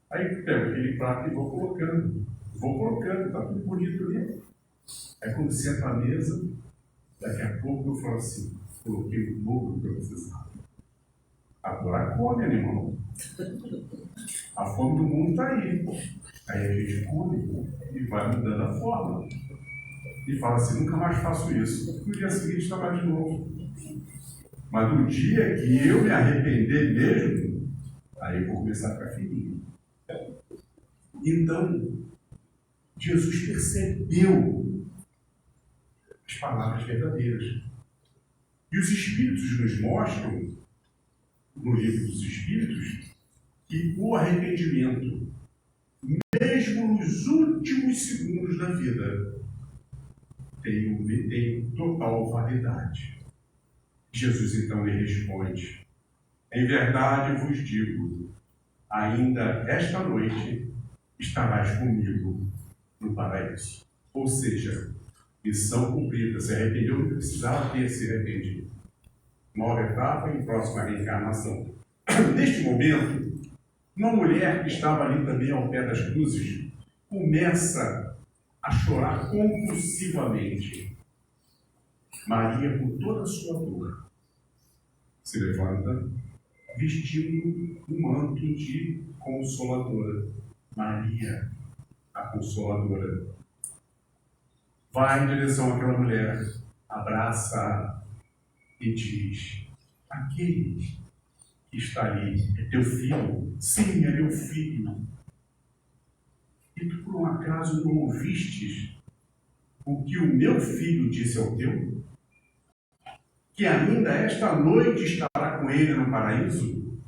Aí eu pego aquele prato e vou colocando, está tudo bonito ali. Aí quando senta à mesa, daqui a pouco eu falo assim, coloquei o dobro que eu precisava. Agora come, animal. A fome do mundo está aí. Aí a gente come e vai mudando a forma. E fala assim, nunca mais faço isso. No dia seguinte está mais de novo. Mas no dia que eu me arrepender mesmo, aí eu vou começar a ficar fininho. Então, Jesus percebeu as palavras verdadeiras. E os Espíritos nos mostram, no livro dos Espíritos, que o arrependimento, mesmo nos últimos segundos da vida, tem total validade. Jesus então lhe responde, em verdade vos digo, ainda esta noite estarás comigo no paraíso. Ou seja, missão cumprida, se arrependeu, não precisava ter se arrependido. Nova etapa em próxima reencarnação. Neste momento, uma mulher que estava ali também ao pé das cruzes começa a chorar compulsivamente. Maria, com toda a sua dor, se levanta, vestindo um manto de consoladora. Maria, a consoladora, vai em direção àquela mulher, abraça-a e diz, aquele que está ali é teu filho? Sim, é meu filho. E tu por um acaso não ouvistes o que o meu filho disse ao teu? Que ainda esta noite estará com ele no paraíso?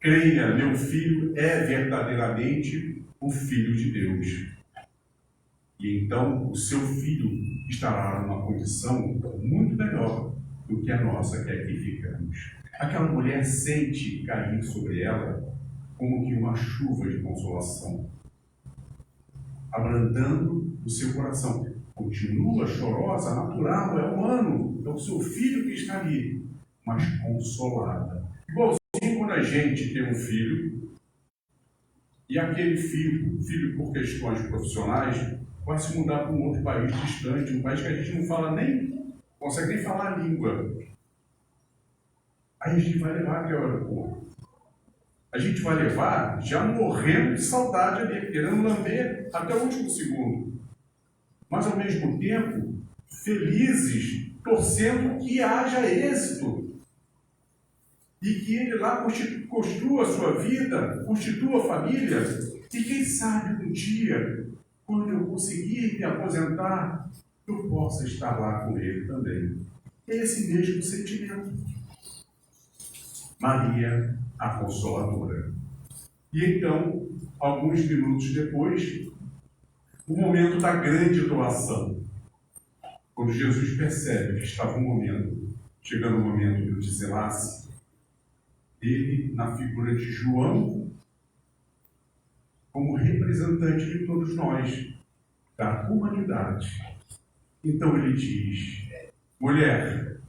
Creia, meu filho é verdadeiramente o Filho de Deus. E então o seu filho estará numa condição muito melhor do que a nossa que aqui ficamos. Aquela mulher sente cair sobre ela como que uma chuva de consolação, abrandando o seu coração. Continua chorosa, natural, é humano, é o seu filho que está ali, mas consolada. Igualzinho quando a gente tem um filho, e aquele filho por questões profissionais, vai se mudar para um outro país distante, um país que a gente não fala nem, consegue nem falar a língua. Aí a gente vai levar até o aeroporto. A gente vai levar já morrendo de saudade ali, querendo lamber até o último segundo. Mas ao mesmo tempo, felizes, torcendo que haja êxito. E que ele lá construa a sua vida, constitua a família. E quem sabe um dia, quando eu conseguir me aposentar, eu possa estar lá com ele também. É esse mesmo sentimento. Maria, a Consoladora. E então, alguns minutos depois, o momento da grande doação. Quando Jesus percebe que estava chegando o momento do desenlace, ele, na figura de João, como representante de todos nós, da humanidade. Então ele diz, mulher,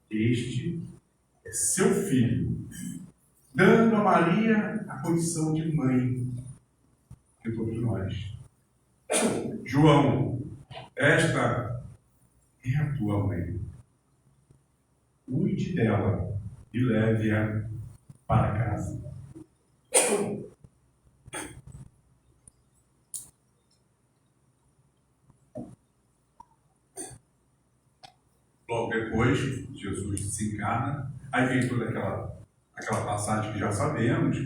este é seu filho, dando a Maria a condição de mãe de todos nós. João, esta é a tua mãe. Cuide dela e leve-a para casa. Logo depois, Jesus desencarna, aí vem toda aquela passagem que já sabemos,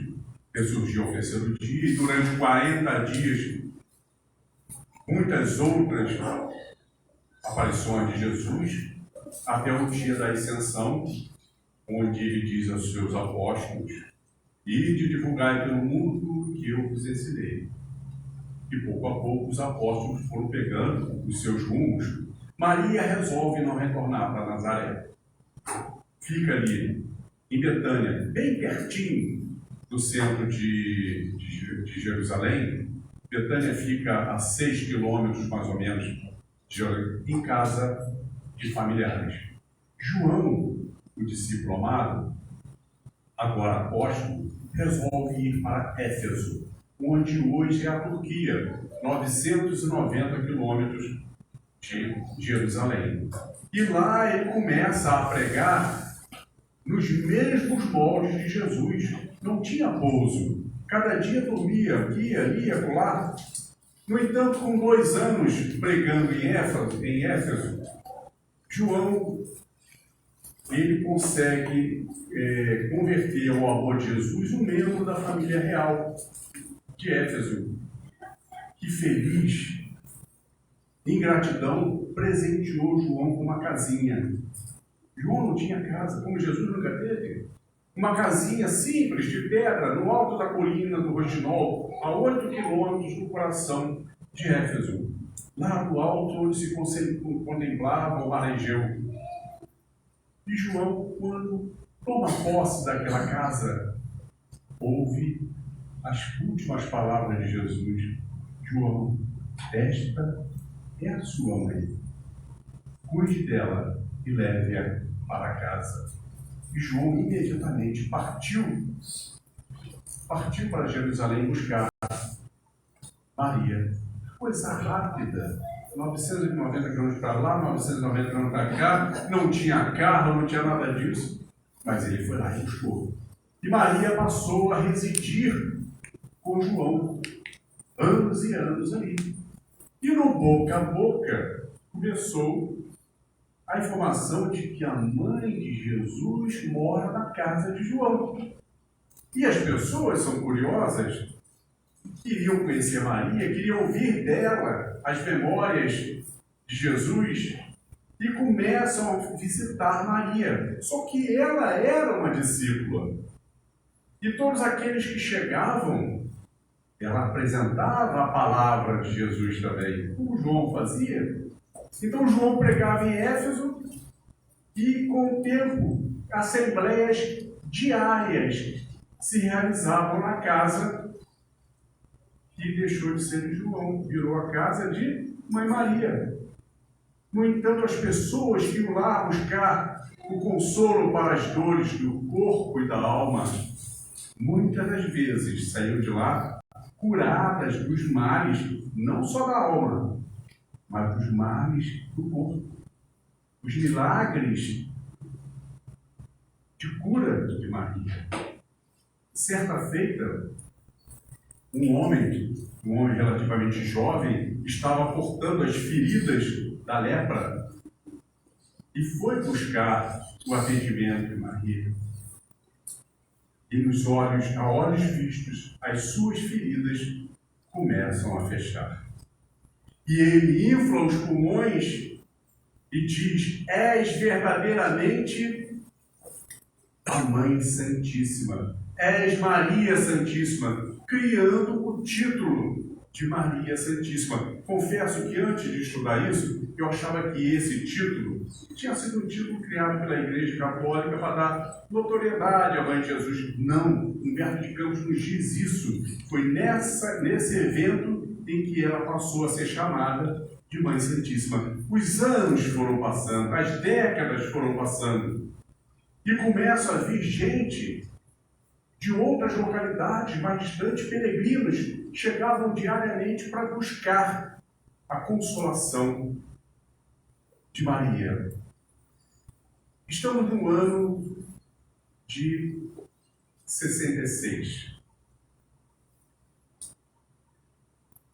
ressurgiu ao terceiro dia, e durante 40 dias, muitas outras aparições de Jesus, até o dia da ascensão, onde ele diz aos seus apóstolos: ide divulgai pelo mundo que eu vos ensinei. E pouco a pouco os apóstolos foram pegando os seus rumos. Maria resolve não retornar para Nazaré. Fica ali em Betânia, bem pertinho do centro de Jerusalém. Betânia fica a 6 quilômetros, mais ou menos, em casa de familiares. João, o discípulo amado, agora apóstolo, resolve ir para Éfeso, onde hoje é a Turquia, 990 quilômetros de Jerusalém. E lá ele começa a pregar nos mesmos moldes de Jesus. Não tinha pouso. Cada dia dormia aqui, ali, acolá. No entanto, com 2 anos pregando em Éfeso, João ele consegue converter ao amor de Jesus um membro da família real de Éfeso, que feliz, em gratidão, presenteou João com uma casinha. João não tinha casa, como Jesus nunca teve. Uma casinha simples, de pedra, no alto da colina do Roxinol, a 8 quilômetros do coração de Éfeso. Lá no alto, onde se contemplava o mar Egeu. E João, quando toma posse daquela casa, ouve as últimas palavras de Jesus: João, esta é a sua mãe. Cuide dela e leve-a para casa. E João imediatamente partiu para Jerusalém buscar Maria. Coisa rápida. 990 quilômetros para lá, 990 quilômetros para cá, não tinha carro, não tinha nada disso, mas ele foi lá e buscou. E Maria passou a residir com João, anos e anos ali. E no boca a boca começou a informação de que a mãe de Jesus mora na casa de João. E as pessoas são curiosas, queriam conhecer Maria, queriam ouvir dela as memórias de Jesus e começam a visitar Maria. Só que ela era uma discípula. E todos aqueles que chegavam, ela apresentava a palavra de Jesus também, como João fazia. Então João pregava em Éfeso e, com o tempo, assembleias diárias se realizavam na casa que deixou de ser de João, virou a casa de Mãe Maria. No entanto, as pessoas que iam lá buscar o consolo para as dores do corpo e da alma, muitas das vezes saíram de lá curadas dos males, não só da alma, mas dos males do corpo. Os milagres de cura de Maria. Certa feita, um homem relativamente jovem, estava portando as feridas da lepra e foi buscar o atendimento de Maria. E a olhos vistos, as suas feridas começam a fechar. E ele infla os pulmões e diz: és verdadeiramente a Mãe Santíssima. És Maria Santíssima, criando o título de Maria Santíssima. Confesso que antes de estudar isso, eu achava que esse título tinha sido um título criado pela Igreja Católica para dar notoriedade à Mãe de Jesus. Não, Humberto de Campos nos diz isso. Foi nesse evento em que ela passou a ser chamada de Mãe Santíssima. Os anos foram passando, as décadas foram passando, e começa a vir gente de outras localidades mais distantes, peregrinos, chegavam diariamente para buscar a consolação de Maria. Estamos no ano de 66.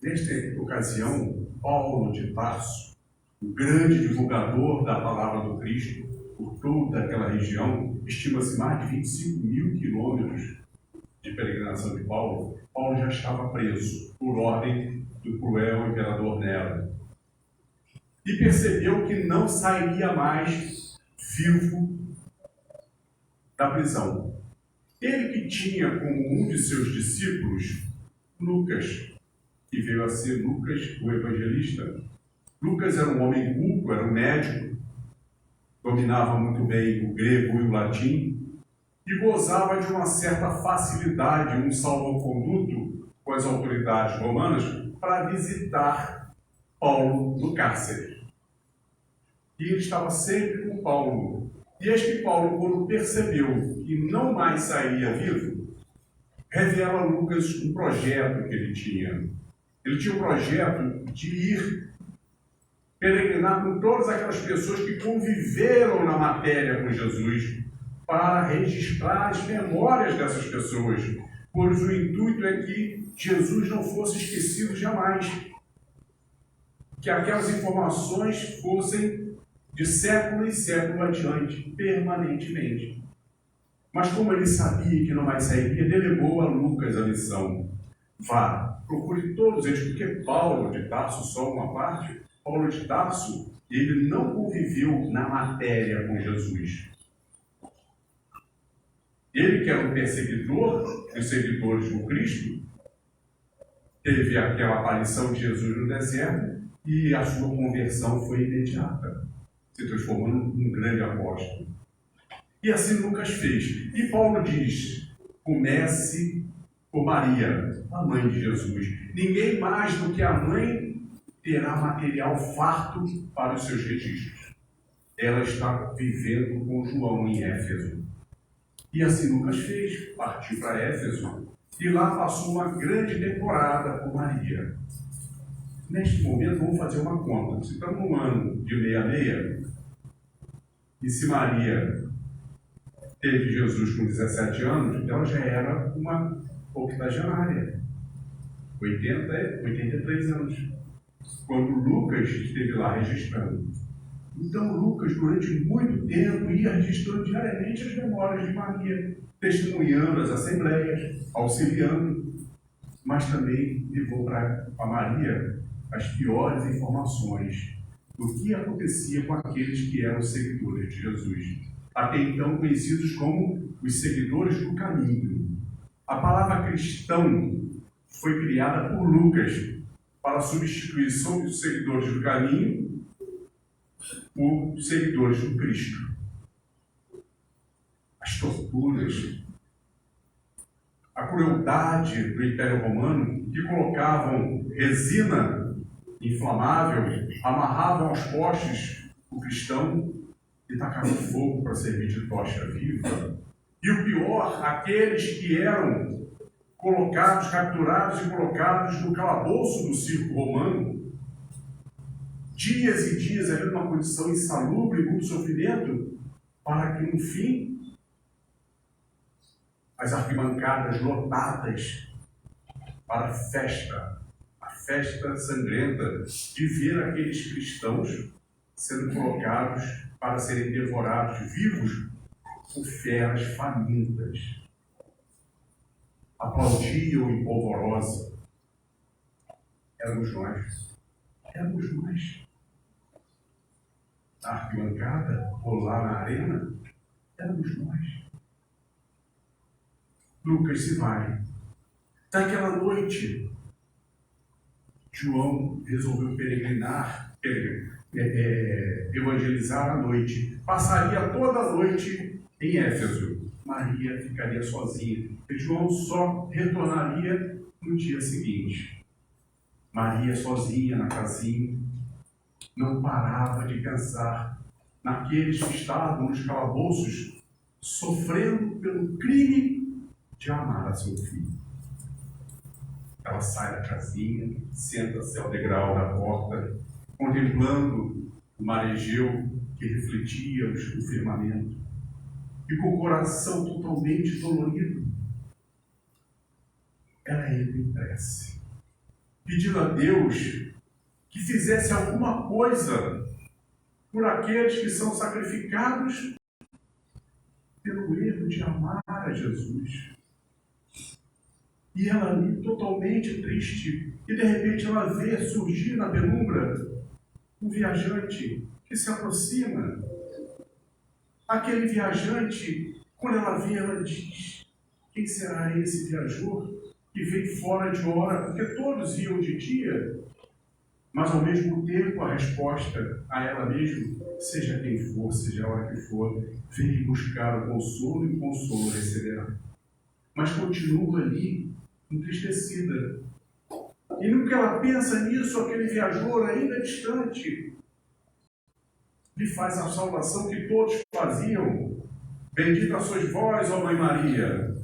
Nesta ocasião, Paulo de Tarso um grande divulgador da palavra do Cristo por toda aquela região. Estima-se mais de 25 mil quilômetros de peregrinação de Paulo. Paulo já estava preso por ordem do cruel imperador Nero. E percebeu que não sairia mais vivo da prisão. Ele que tinha como um de seus discípulos Lucas, que veio a ser Lucas, o evangelista. Lucas era um homem culto, era um médico, dominava muito bem o grego e o latim e gozava de uma certa facilidade, um salvoconduto com as autoridades romanas para visitar Paulo no cárcere. E ele estava sempre com Paulo. E eis que Paulo, quando percebeu que não mais sairia vivo, revela a Lucas um projeto que ele tinha. Ele tinha um projeto de ir peregrinar com todas aquelas pessoas que conviveram na matéria com Jesus, para registrar as memórias dessas pessoas, pois o intuito é que Jesus não fosse esquecido jamais, que aquelas informações fossem de século em século adiante, permanentemente. Mas como ele sabia que não mais sairia, delegou a Lucas a missão. Vá, procure todos eles, porque Paulo de Tarso, só uma parte, Paulo de Tarso, ele não conviveu na matéria com Jesus. Ele, que era um perseguidor dos seguidores do Cristo, teve aquela aparição de Jesus no deserto e a sua conversão foi imediata, se transformando num grande apóstolo. E assim Lucas fez. E Paulo diz: comece por Maria, a mãe de Jesus. Ninguém mais do que a mãe terá material farto para os seus registros. Ela está vivendo com João em Éfeso. E assim Lucas fez, partiu para Éfeso e lá passou uma grande temporada com Maria. Neste momento, vamos fazer uma conta. Se estamos num ano de 66, e se Maria teve Jesus com 17 anos, ela já era uma octogenária, 83 anos, quando Lucas esteve lá registrando. Então Lucas, durante muito tempo, ia registrando diariamente as memórias de Maria, testemunhando as assembleias, auxiliando, mas também levou para Maria as piores informações do que acontecia com aqueles que eram seguidores de Jesus, até então conhecidos como os seguidores do caminho. A palavra cristão foi criada por Lucas para substituir sobre os seguidores do caminho por seguidores do Cristo. As torturas, a crueldade do Império Romano, que colocavam resina inflamável, amarravam aos postes o cristão e tacavam fogo para servir de tocha viva. E o pior, aqueles que eram colocados, capturados e colocados no calabouço do circo romano, dias e dias ali numa condição insalubre, muito sofrimento, para que no fim as arquibancadas lotadas para a festa sangrenta de ver aqueles cristãos sendo colocados para serem devorados vivos por feras famintas. Aplaudiam em polvorosa. Éramos nós. Éramos nós. Na arquibancada, ou lá na arena, éramos nós. Lucas se vai. Naquela noite, João resolveu peregrinar, evangelizar à noite. Passaria toda a noite em Éfeso. Maria ficaria sozinha. E João só retornaria no dia seguinte. Maria sozinha na casinha, não parava de pensar naqueles que estavam nos calabouços sofrendo pelo crime de amar a seu filho. Ela sai da casinha, senta-se ao degrau da porta, contemplando o marejeu que refletia o firmamento, e com o coração totalmente dolorido, ela entra em prece, pedindo a Deus que fizesse alguma coisa por aqueles que são sacrificados pelo erro de amar a Jesus. E ela ali, totalmente triste, e de repente ela vê surgir na penumbra um viajante que se aproxima. Aquele viajante, quando ela vê, ela diz: quem será esse viajor que vem fora de hora? Porque todos iam de dia. Mas ao mesmo tempo a resposta a ela mesma, seja quem for, seja a hora que for, vem buscar o consolo e o consolo receberá. Mas continua ali, entristecida. E no que ela pensa nisso, aquele viajor ainda distante lhe faz a saudação que todos faziam: bendita sois vós, ó Mãe Maria.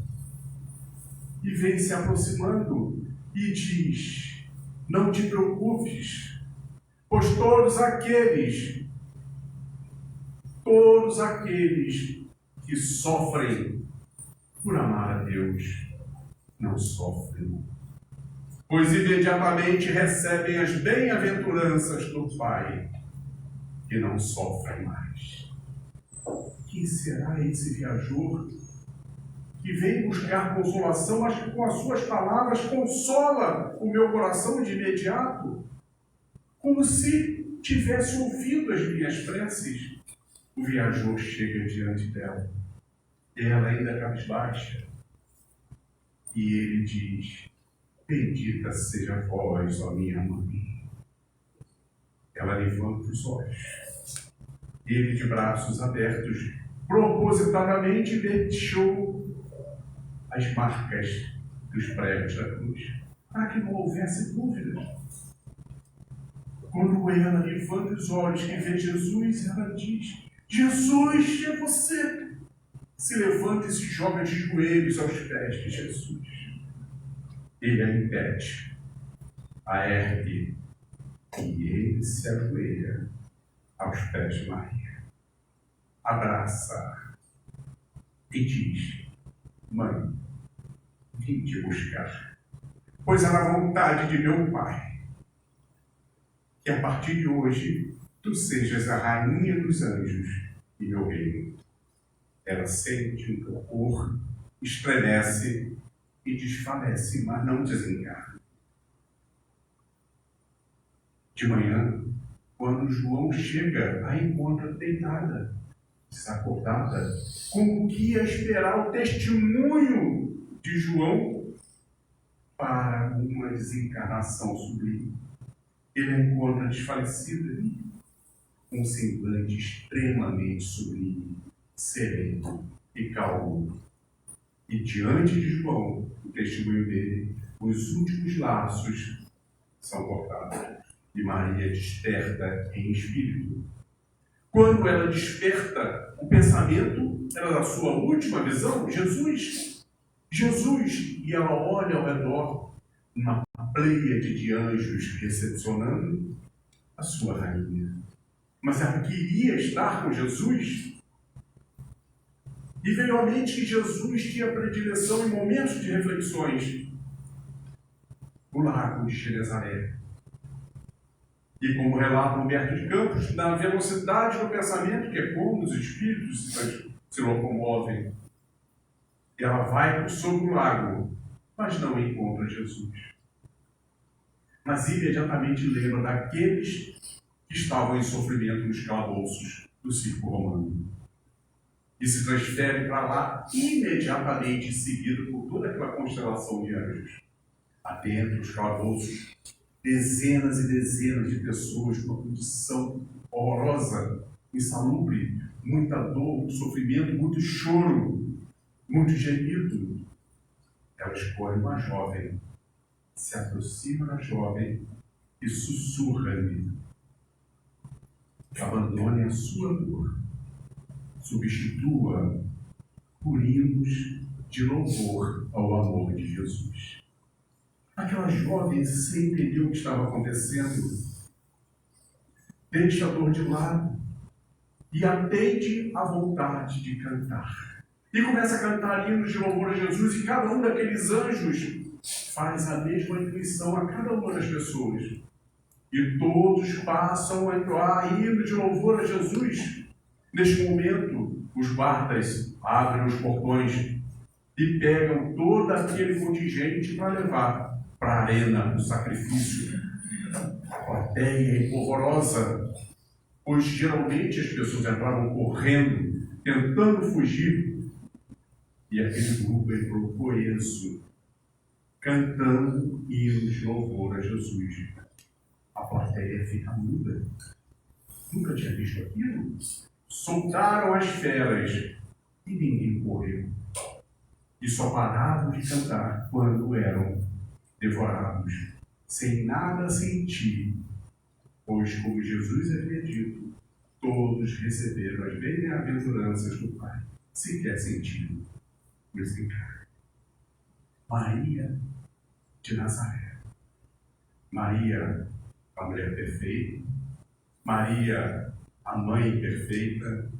E vem se aproximando e diz: não te preocupes, pois todos aqueles que sofrem por amar a Deus, não sofrem, pois imediatamente recebem as bem-aventuranças do Pai, que não sofrem mais. Quem será esse viajor que vem buscar consolação, mas que com as suas palavras consola o meu coração de imediato, como se tivesse ouvido as minhas preces? O viajor chega diante dela, ela ainda cabisbaixa, e ele diz: bendita seja vós, ó minha mãe. Ela levanta os olhos. Ele, de braços abertos, propositadamente deixou as marcas dos pregos da cruz, para que não houvesse dúvida. Quando ela levanta os olhos e vê Jesus, ela diz: Jesus, é você! Se levanta e se joga de joelhos aos pés de Jesus. Ele a impede, a ergue, e ele se ajoelha aos pés de Maria. Abraça e diz: mãe, vim te buscar, pois é na vontade de meu Pai que a partir de hoje tu sejas a rainha dos anjos e meu reino. Ela sente um torpor, estremece e desfalece, mas não desencarna. De manhã, quando João chega, a encontra deitada, desacordada, como que ia esperar o testemunho de João para uma desencarnação sublime. Ele a encontra desfalecida, com um semblante extremamente sublime, sereno e calmo. E diante de João, o testemunho dele, os últimos laços são cortados. E Maria desperta em espírito. Quando ela desperta, o pensamento era da sua última visão: Jesus, Jesus. E ela olha ao redor, uma pleiade de anjos recepcionando a sua rainha. Mas ela queria estar com Jesus. E veio à mente que Jesus tinha predileção em momentos de reflexões. O lago de Genezaré. E como relata Humberto de Campos, na velocidade do pensamento, que é como os espíritos se locomovem, ela vai sobre o lago, mas não encontra Jesus. Mas imediatamente lembra daqueles que estavam em sofrimento nos calabouços do circo romano. E se transfere para lá imediatamente, seguido por toda aquela constelação de anjos. Adentro dos calabouços, dezenas e dezenas de pessoas com uma condição horrorosa, insalubre, muita dor, muito sofrimento, muito choro, muito gemido. Ela escolhe uma jovem, se aproxima da jovem e sussurra-lhe: abandone a sua dor, substitua por hinos de louvor ao amor de Jesus. Aquela jovem, sem entender o que estava acontecendo, deixa a dor de lado e atende à vontade de cantar. E começa a cantar hinos de louvor a Jesus, e cada um daqueles anjos faz a mesma intuição a cada uma das pessoas. e todos passam a entoar hino de louvor a Jesus. Neste momento, os guardas abrem os portões e pegam todo aquele contingente para levar para a arena do sacrifício. A plateia é horrorosa, pois geralmente as pessoas entravam correndo, tentando fugir, e aquele grupo entrou coeso, cantando hinos de louvor a Jesus. A plateia fica muda. Nunca tinha visto aquilo. Soltaram as feras e ninguém correu. E só paravam de cantar quando eram devorados, sem nada sentir, pois, como Jesus havia dito, todos receberam as bem-aventuranças do Pai, sequer sentiram o desencargo. Maria de Nazaré, Maria, a mulher perfeita, Maria, a mãe perfeita,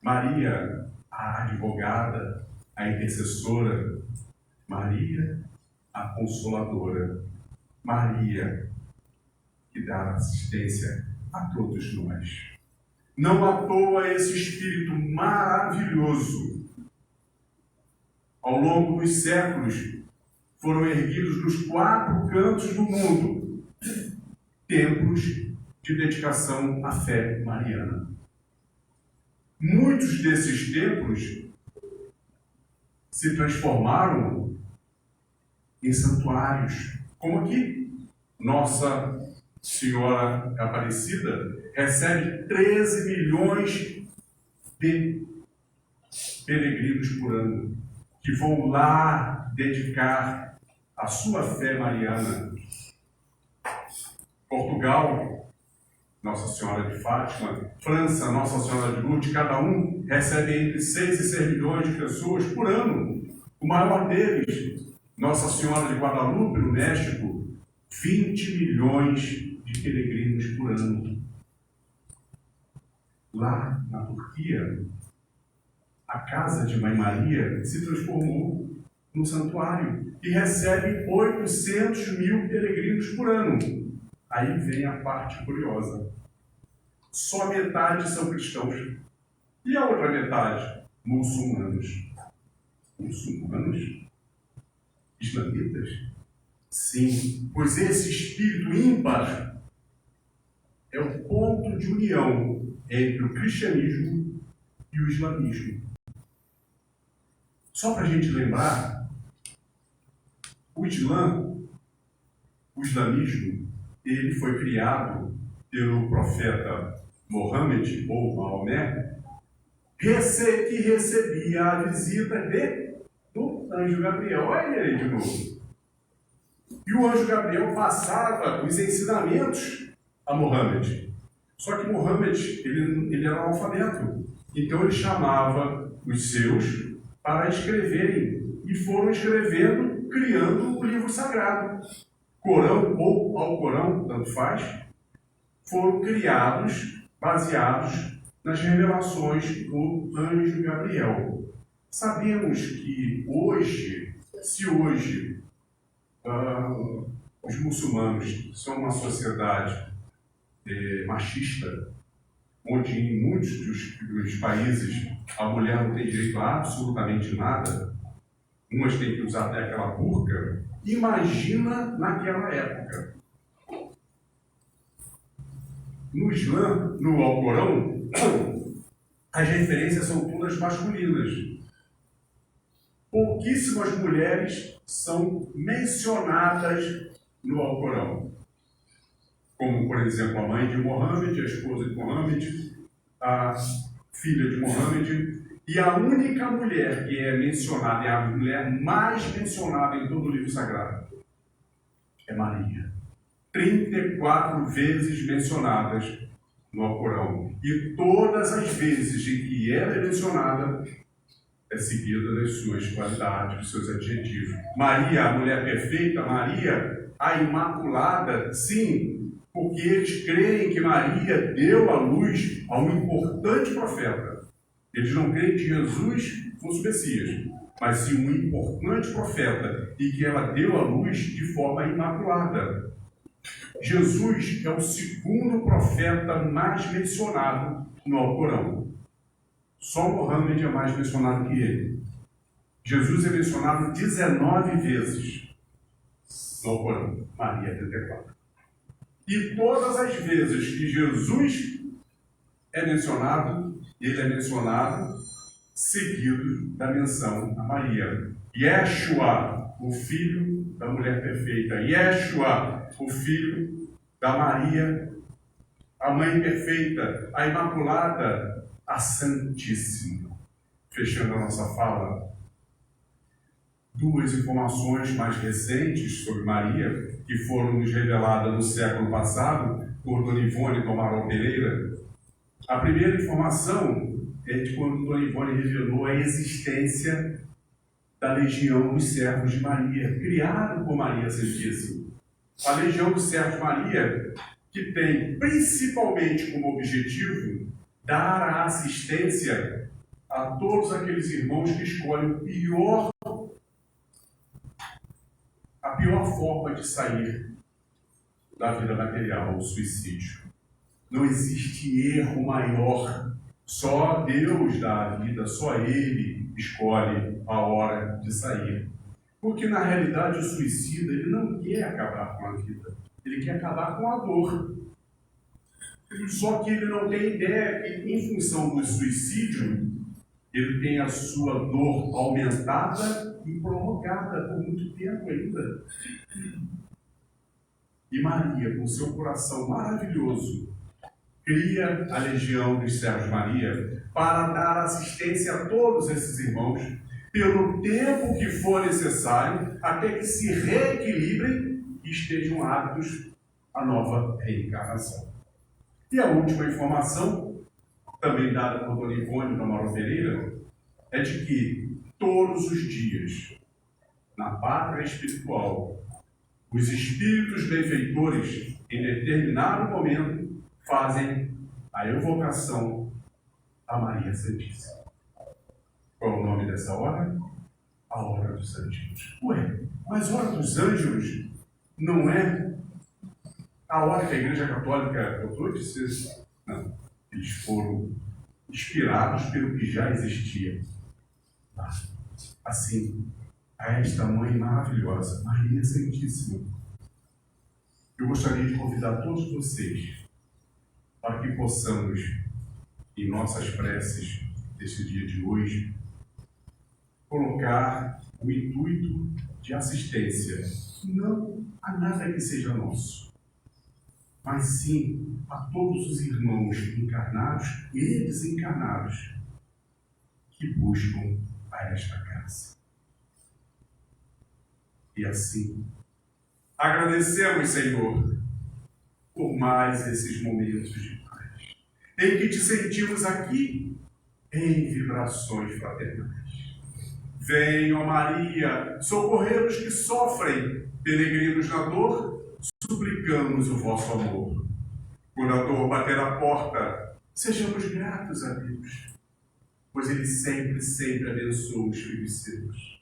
Maria, a advogada, a intercessora, Maria, a consoladora, Maria, que dá assistência a todos nós. Não à toa esse Espírito maravilhoso, ao longo dos séculos, foram erguidos nos 4 cantos do mundo templos de dedicação à fé mariana. Muitos desses templos se transformaram em santuários, como aqui. Nossa Senhora Aparecida recebe 13 milhões de peregrinos por ano, que vão lá dedicar a sua fé mariana. Portugal, Nossa Senhora de Fátima, França, Nossa Senhora de Lourdes, cada um recebe entre 6 e 6 milhões de pessoas por ano. O maior deles, Nossa Senhora de Guadalupe, no México, 20 milhões de peregrinos por ano. Lá na Turquia, a casa de Mãe Maria se transformou num santuário e recebe 800 mil peregrinos por ano. Aí vem a parte curiosa. Só metade são cristãos. E a outra metade? Muçulmanos. Muçulmanos? Islamitas? Sim, pois esse espírito ímpar é o ponto de união entre o cristianismo e o islamismo. Só para a gente lembrar, o islamismo, ele foi criado pelo profeta Mohammed, ou Maomé, que recebia a visita do anjo Gabriel. Olha ele aí de novo. E o anjo Gabriel passava os ensinamentos a Mohammed. Só que Mohammed, ele era analfabeto. Então ele chamava os seus para escreverem. E foram escrevendo, criando o livro sagrado. Corão ou Alcorão, tanto faz, foram criados, baseados nas revelações do anjo Gabriel. Sabemos que hoje, se hoje os muçulmanos são uma sociedade machista, onde em muitos dos países a mulher não tem direito a absolutamente nada, umas têm que usar até aquela burca, imagina naquela época. No Islã, no Alcorão, as referências são todas masculinas. Pouquíssimas mulheres são mencionadas no Alcorão. Como, por exemplo, a mãe de Mohammed, a esposa de Mohammed, a filha de Mohammed. E a única mulher que é mencionada, é a mulher mais mencionada em todo o livro sagrado, é Maria. 34 vezes mencionadas no Alcorão. E todas as vezes em que ela é mencionada, é seguida das suas qualidades, dos seus adjetivos. Maria, a mulher perfeita, Maria, a Imaculada, sim, porque eles creem que Maria deu à luz a um importante profeta. Eles não creem que Jesus fosse o Messias, mas sim um importante profeta, e que ela deu à luz de forma imaculada. Jesus é o segundo profeta mais mencionado no Alcorão. Só Mohammed é mais mencionado que ele. Jesus é mencionado 19 vezes no Alcorão, Maria 34. E todas as vezes que Jesus é mencionado, ele é mencionado seguido da menção a Maria. Yeshua, o filho da mulher perfeita. Yeshua, o filho da Maria, a mãe perfeita, a imaculada, a santíssima. Fechando a nossa fala, duas informações mais recentes sobre Maria, que foram nos reveladas no século passado por Dona Ivone do Amaral Pereira. A primeira informação é de quando Dona Ivone revelou a existência da Legião dos Servos de Maria, criado por Maria Santíssima. A Legião dos Servos de Maria, que tem principalmente como objetivo dar a assistência a todos aqueles irmãos que escolhem a pior forma de sair da vida material, o suicídio. Não existe erro maior. Só Deus dá a vida, só Ele escolhe a hora de sair. Porque, na realidade, o suicida ele não quer acabar com a vida. Ele quer acabar com a dor. Só que ele não tem ideia que, em função do suicídio, ele tem a sua dor aumentada e prorrogada por muito tempo ainda. E Maria, com seu coração maravilhoso, cria a Legião dos Servos de Maria para dar assistência a todos esses irmãos pelo tempo que for necessário até que se reequilibrem e estejam aptos à nova reencarnação. E a última informação, também dada por Dona Ivone do Amaral Pereira, é de que todos os dias, na pátria espiritual, os espíritos benfeitores, em determinado momento, fazem a evocação a Maria Santíssima. Qual é o nome dessa hora? A Hora dos Ângelos. Ué, mas a Hora dos Ângelos não é a hora que a Igreja Católica botou de ser? Não. Eles foram inspirados pelo que já existia. Assim, a esta mãe maravilhosa, Maria Santíssima, eu gostaria de convidar todos vocês para que possamos, em nossas preces desse dia de hoje, colocar o intuito de assistência, não a nada que seja nosso, mas sim a todos os irmãos encarnados e desencarnados que buscam a esta casa. E assim, agradecemos, Senhor, por mais esses momentos de paz, em que te sentimos aqui em vibrações fraternais. Venha, ó Maria, socorrer os que sofrem, peregrinos na dor, suplicamos o vosso amor. Quando a dor bater a porta, sejamos gratos a Deus, pois Ele sempre, sempre abençoa os filhos seus.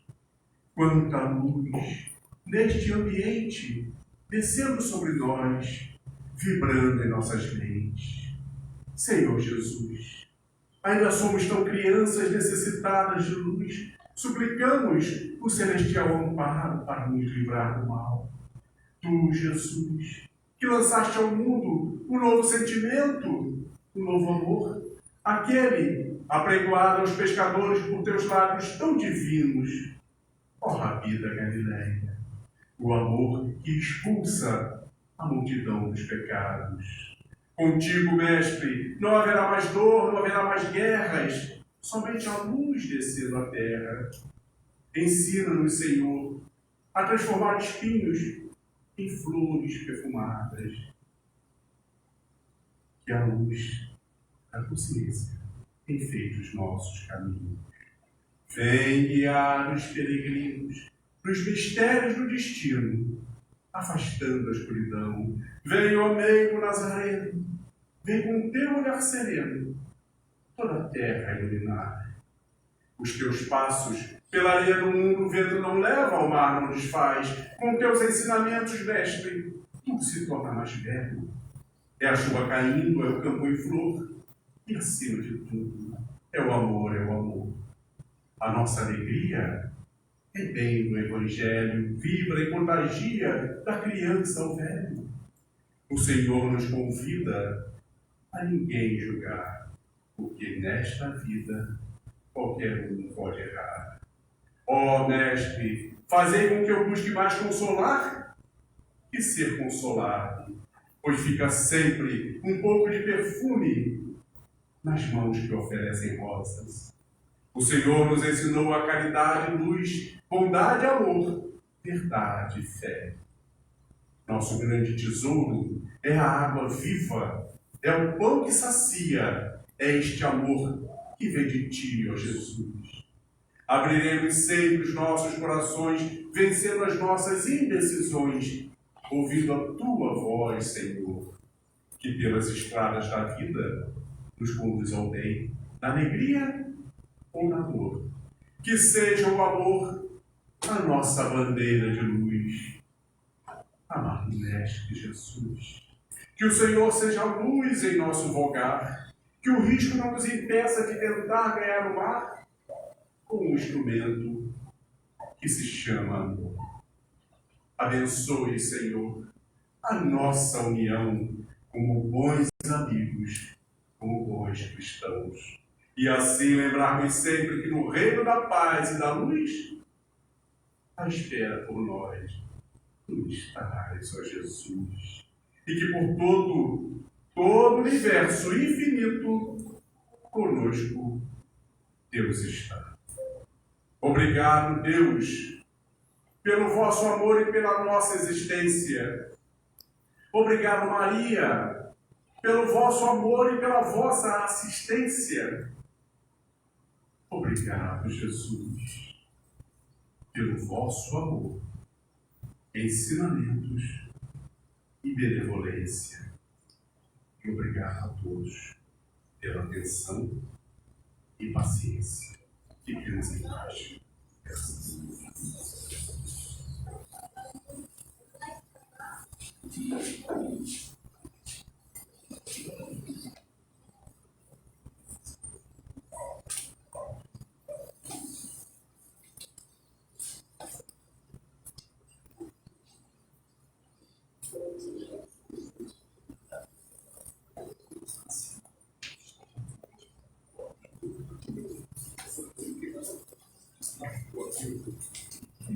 Quanta luz neste ambiente, descendo sobre nós, vibrando em nossas mentes. Senhor Jesus, ainda somos tão crianças necessitadas de luz, suplicamos o celestial amparo para nos livrar do mal. Tu, Jesus, que lançaste ao mundo um novo sentimento, um novo amor, aquele apregoado aos pescadores por teus lábios tão divinos, ó Rabi da Galileia, o amor que expulsa a multidão dos pecados. Contigo, Mestre, não haverá mais dor, não haverá mais guerras, somente a luz descendo à terra. Ensina-nos, Senhor, a transformar espinhos em flores perfumadas. Que a luz da consciência enfeite os nossos caminhos. Vem guiar os peregrinos nos mistérios do destino, afastando a escuridão. Vem, ó meigo Nazareno, vem com teu olhar sereno toda a terra iluminar. Os teus passos pela areia do mundo o vento não leva, ao mar não desfaz. Com teus ensinamentos, Mestre, tu tudo se torna mais belo. É a chuva caindo, é o campo em flor. E acima de tudo, é o amor, é o amor. A nossa alegria é bem do Evangelho, vibra e contagia da criança ao velho. O Senhor nos convida a ninguém julgar, porque nesta vida qualquer um pode errar. Ó Mestre, fazei com que eu busque mais consolar que ser consolado, pois fica sempre um pouco de perfume nas mãos que oferecem rosas. O Senhor nos ensinou a caridade, luz, bondade, amor, verdade e fé. Nosso grande tesouro é a água viva, é o pão que sacia, é este amor que vem de Ti, ó Jesus. Abriremos sempre os nossos corações, vencendo as nossas indecisões, ouvindo a Tua voz, Senhor, que pelas estradas da vida nos conduz ao bem, na alegria ou na dor. Que seja o amor a nossa bandeira de luz. Amado Mestre Jesus, que o Senhor seja a luz em nosso vogar, que o risco não nos impeça de tentar ganhar o mar com um instrumento que se chama amor. Abençoe, Senhor, a nossa união como bons amigos, como bons cristãos. E assim lembrarmos sempre que no reino da paz e da luz, a espera por nós tu estás, ó Jesus. E que por todo o universo infinito, conosco Deus está. Obrigado, Deus, pelo vosso amor e pela nossa existência. Obrigado, Maria, pelo vosso amor e pela vossa assistência. Obrigado, Jesus, pelo vosso amor, ensinamentos e benevolência. E obrigado a todos pela atenção e paciência. Fiquemos em paz. Graças a Deus.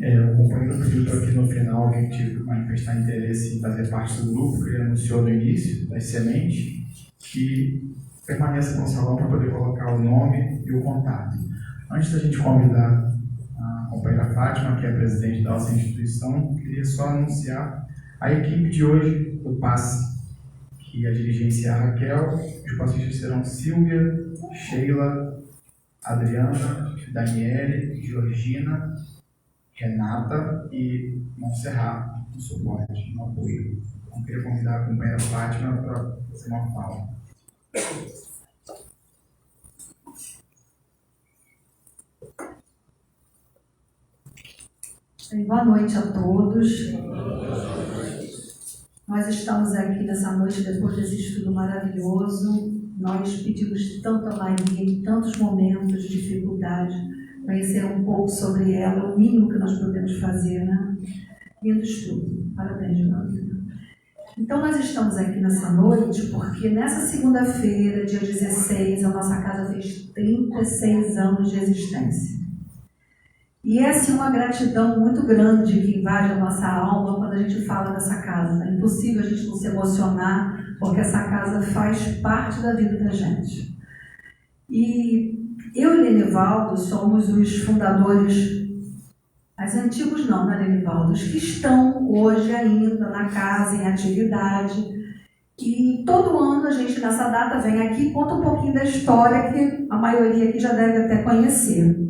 O companheiro pediu para que no final alguém tivesse manifestar interesse em fazer parte do grupo que ele anunciou no início, das sementes, que permaneça no salão para poder colocar o nome e o contato. Antes da gente convidar a companheira Fátima, que é a presidente da nossa instituição, queria só anunciar a equipe de hoje do passe, que a dirigência a Raquel, os passistas serão Silvia, Sheila, Adriana, Daniele, Georgina, Renata e Montserrat, no suporte, no apoio. Então, queria convidar a companheira Fátima para fazer uma fala. Boa noite a todos. Nós estamos aqui nessa noite depois desse estudo maravilhoso. Nós pedimos tanta Maria em tantos momentos de dificuldade, conhecer um pouco sobre ela, o mínimo que nós podemos fazer, né? Lindo estudo. Parabéns, Maria. Então, nós estamos aqui nessa noite porque nessa segunda-feira, dia 16, a nossa casa fez 36 anos de existência. E é assim uma gratidão muito grande que invade a nossa alma quando a gente fala dessa casa. É impossível a gente não se emocionar, porque essa casa faz parte da vida da gente. E eu e Lenivaldo somos os fundadores, mas antigos não, né, Lenivaldo? Os que estão hoje ainda na casa, em atividade. E todo ano a gente, nessa data, vem aqui e conta um pouquinho da história que a maioria aqui já deve até conhecer.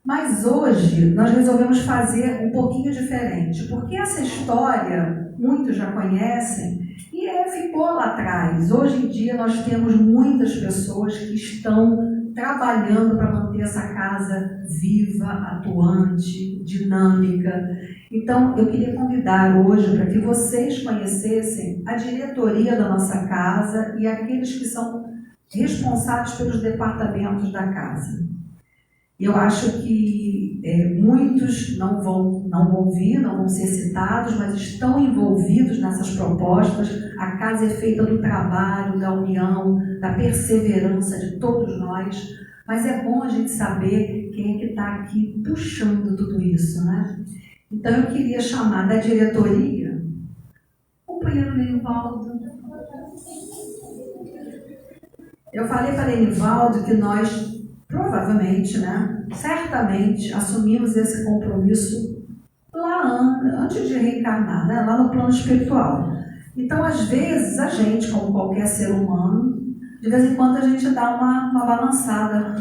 Mas hoje nós resolvemos fazer um pouquinho diferente, porque essa história muitos já conhecem e ficou lá atrás. Hoje em dia nós temos muitas pessoas que estão trabalhando para manter essa casa viva, atuante, dinâmica. Então, eu queria convidar hoje para que vocês conhecessem a diretoria da nossa casa e aqueles que são responsáveis pelos departamentos da casa. Eu acho que muitos não vão vir, não vão ser citados, mas estão envolvidos nessas propostas. A casa é feita do trabalho, da união, da perseverança de todos nós, mas é bom a gente saber quem é que está aqui puxando tudo isso, né? Então eu queria chamar da diretoria o companheiro Lenivaldo. Eu falei para Lenivaldo que nós provavelmente, né, certamente assumimos esse compromisso lá antes de reencarnar, né, lá no plano espiritual. Então, às vezes, a gente, como qualquer ser humano, de vez em quando a gente dá uma balançada.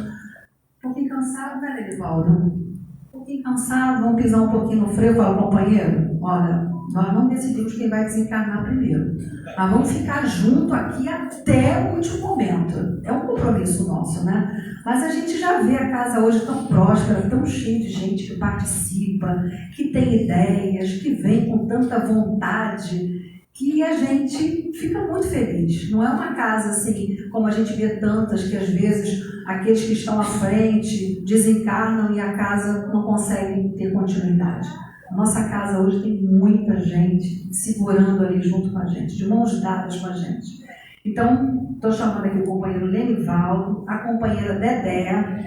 Um pouquinho cansado, né, Lenivaldo? Um pouquinho cansado, vamos pisar um pouquinho no freio. Fala, companheiro, olha, nós não decidimos quem vai desencarnar primeiro. Nós vamos ficar junto aqui até o último momento. É um compromisso nosso, né? Mas a gente já vê a casa hoje tão próspera, tão cheia de gente que participa, que tem ideias, que vem com tanta vontade, que a gente fica muito feliz. Não é uma casa assim, como a gente vê tantas, que às vezes aqueles que estão à frente desencarnam e a casa não consegue ter continuidade. A nossa casa hoje tem muita gente segurando ali junto com a gente, de mãos dadas com a gente. Então, estou chamando aqui o companheiro Lenivaldo, a companheira Dedé,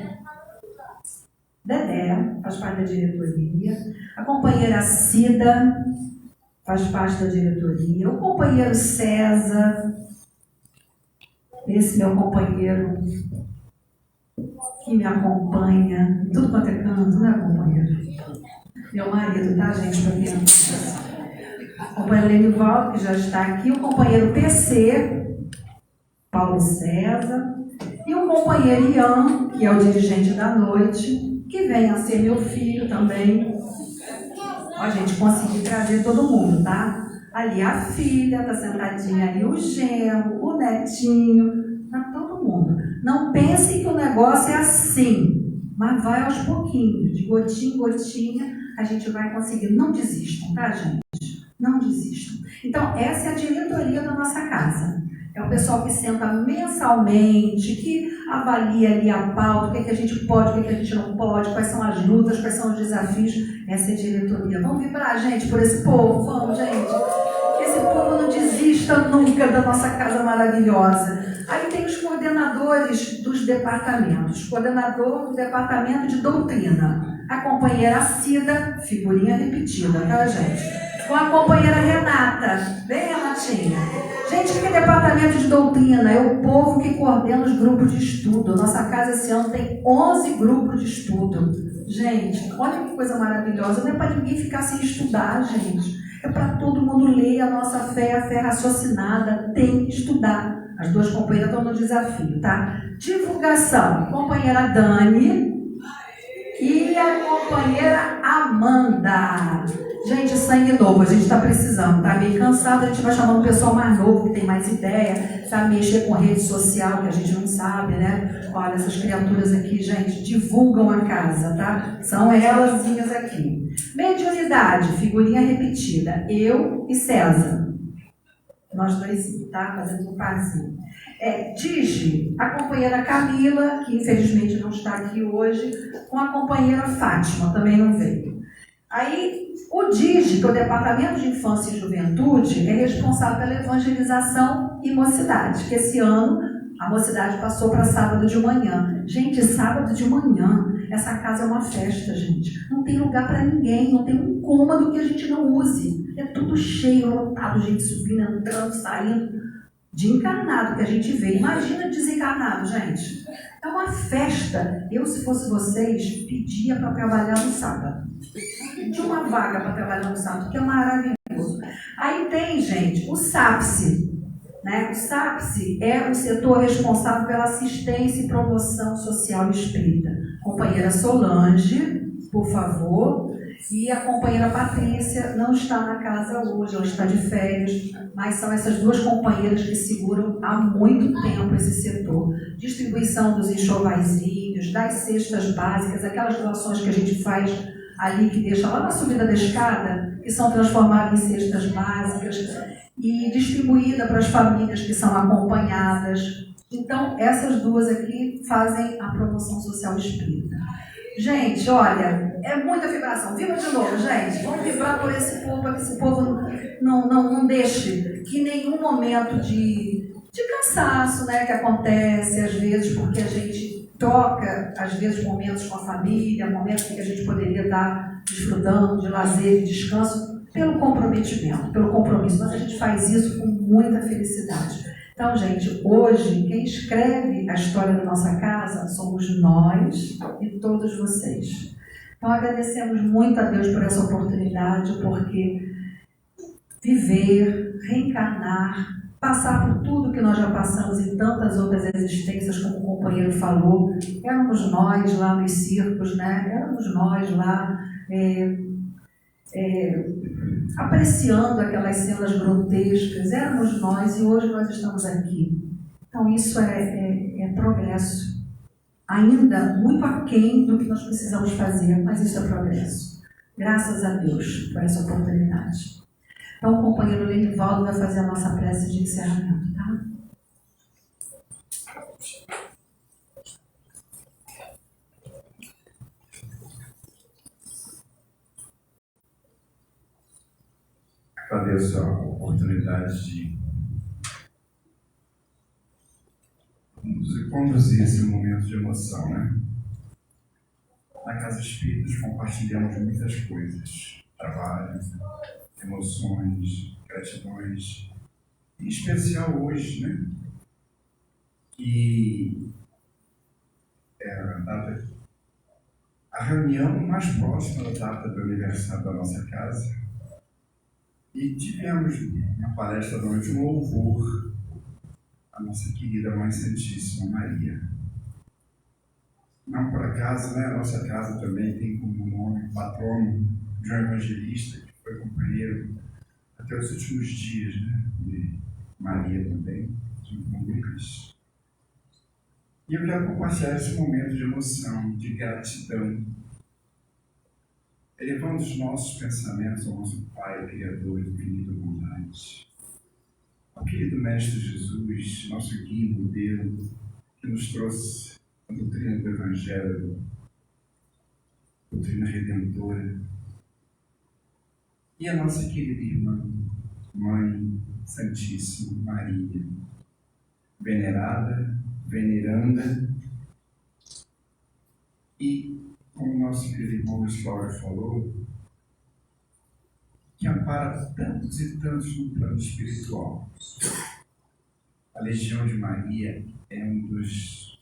faz parte da diretoria, a companheira Cida, faz parte da diretoria, o companheiro César, esse meu companheiro que me acompanha em tudo quanto é canto, né, companheiro? Meu marido, tá, gente, para quem não sabe. O companheiro Lenivaldo, que já está aqui, o companheiro PC, Paulo César, e o companheiro Ian, que é o dirigente da noite, que vem a ser meu filho também. Ó, gente, consegui trazer todo mundo, tá? Ali a filha, tá sentadinha ali, o genro, o netinho, tá todo mundo. Não pensem que o negócio é assim, mas vai aos pouquinhos, de gotinha em gotinha, a gente vai conseguir. Não desistam, tá, gente? Não desistam. Então, essa é a diretoria da nossa casa. É o pessoal que senta mensalmente, que avalia ali a pauta, o que é que a gente pode, o que é que a gente não pode, quais são as lutas, quais são os desafios. Essa é a diretoria. Vamos vibrar, gente, por esse povo? Vamos, gente. Que esse povo não desista nunca da nossa casa maravilhosa. Aí tem os coordenadores dos departamentos. Coordenador do departamento de doutrina. A companheira Cida, figurinha repetida, tá, gente? Com a companheira Renata. Vem, Renatinha. Gente, que departamento de doutrina? É o povo que coordena os grupos de estudo. Nossa casa esse ano tem 11 grupos de estudo. Gente, olha que coisa maravilhosa. Não é para ninguém ficar sem estudar, gente. É para todo mundo ler a nossa fé, a fé raciocinada. Tem que estudar. As duas companheiras estão no desafio, tá? Divulgação. Companheira Dani e a companheira Amanda. Gente, sangue novo, a gente está precisando, tá meio cansado, a gente vai chamando o pessoal mais novo, que tem mais ideia, sabe mexer com rede social, que a gente não sabe, né? Olha, essas criaturas aqui, gente, divulgam a casa, tá? São elasinhas aqui. Mediunidade, figurinha repetida, eu e César. Nós dois, tá? Fazendo um parzinho. Digi, a companheira Camila, que infelizmente não está aqui hoje, com a companheira Fátima, também não veio. Aí, o DIGE, que é o Departamento de Infância e Juventude, é responsável pela evangelização e mocidade, que esse ano a mocidade passou para sábado de manhã. Gente, sábado de manhã, essa casa é uma festa, gente. Não tem lugar para ninguém, não tem um cômodo que a gente não use. É tudo cheio, lotado, gente subindo, entrando, saindo. De encarnado que a gente vê. Imagina desencarnado, gente. É uma festa. Eu, se fosse vocês, pedia para trabalhar no sábado. De uma vaga para trabalhar no sábado, que é maravilhoso. Aí tem, gente, o SAPSE. Né? O SAPSE é o setor responsável pela assistência e promoção social espírita. Companheira Solange, por favor. E a companheira Patrícia não está na casa hoje, ela está de férias, mas são essas duas companheiras que seguram há muito tempo esse setor. Distribuição dos enxovaizinhos, das cestas básicas, aquelas doações que a gente faz ali, que deixa lá na subida da escada, que são transformadas em cestas básicas e distribuída para as famílias que são acompanhadas. Então, essas duas aqui fazem a promoção social espírita. Gente, olha, é muita vibração. Viva de novo, gente. Vamos vibrar por esse povo, para que esse povo não deixe que nenhum momento de cansaço, né, que acontece às vezes, porque a gente troca, às vezes, momentos com a família, momentos que a gente poderia estar desfrutando de lazer, de descanso, pelo comprometimento, pelo compromisso. Mas a gente faz isso com muita felicidade. Então, gente, hoje, quem escreve a história da nossa casa somos nós e todos vocês. Então, agradecemos muito a Deus por essa oportunidade, porque viver, reencarnar, passar por tudo que nós já passamos em tantas outras existências, como o companheiro falou, éramos nós lá nos circos, né? Éramos nós lá apreciando aquelas cenas grotescas, éramos nós e hoje nós estamos aqui. Então isso é progresso. Ainda muito aquém do que nós precisamos fazer, mas isso é progresso. Graças a Deus por essa oportunidade. Então o companheiro Lenivaldo vai fazer a nossa prece de encerramento, tá? Agradeço a oportunidade de conduzir esse momento de emoção, né? Na Casa Espírita compartilhamos muitas coisas, trabalho, emoções, gratidões, em especial hoje, né? Que é a reunião mais próxima da data do aniversário da nossa casa. E tivemos na palestra da noite um louvor à nossa querida Mãe Santíssima Maria. Não por acaso, né? A nossa casa também tem como nome patrono João Evangelista, que foi companheiro até os últimos dias, né? De Maria também, junto com Lucas. E eu quero compartilhar esse momento de emoção, de gratidão, elevando os nossos pensamentos ao nosso Pai, Criador e infinita bondade. Ao querido Mestre Jesus, nosso guia, modelo, que nos trouxe a doutrina do Evangelho, a doutrina redentora. E a nossa querida irmã, Mãe Santíssima Maria, venerada, veneranda e, como o nosso querido irmão Luiz Cláudio falou, que ampara tantos e tantos no plano espiritual. A Legião de Maria é um dos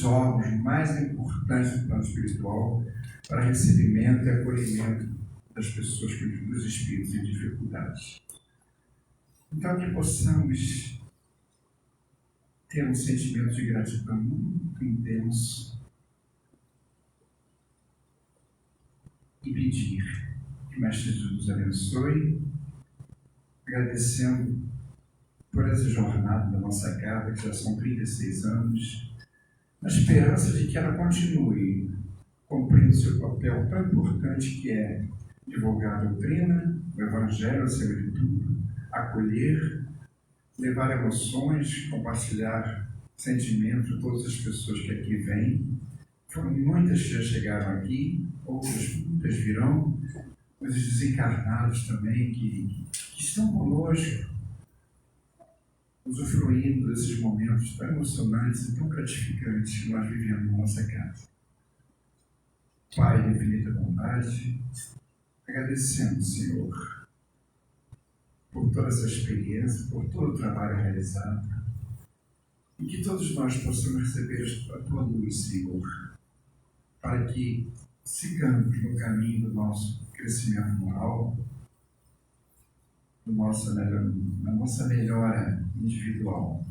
órgãos mais importantes do plano espiritual para recebimento e acolhimento das pessoas, dos espíritos em dificuldades. Então, que possamos ter um sentimento de gratidão muito intenso e pedir que o Mestre Jesus nos abençoe, agradecendo por essa jornada da nossa casa, que já são 36 anos, na esperança de que ela continue cumprindo seu papel tão importante, que é divulgar a doutrina, o Evangelho acima de tudo, acolher, levar emoções, compartilhar sentimentos de todas as pessoas que aqui vêm. Foram muitas que já chegaram aqui, outras muitas virão, os desencarnados também que estão conosco, usufruindo desses momentos tão emocionantes e tão gratificantes que nós vivemos na nossa casa. Pai de infinita bondade, agradecemos, Senhor, por toda essa experiência, por todo o trabalho realizado, e que todos nós possamos receber a Tua luz, Senhor, para que sigamos no caminho do nosso crescimento moral, na nossa melhora individual,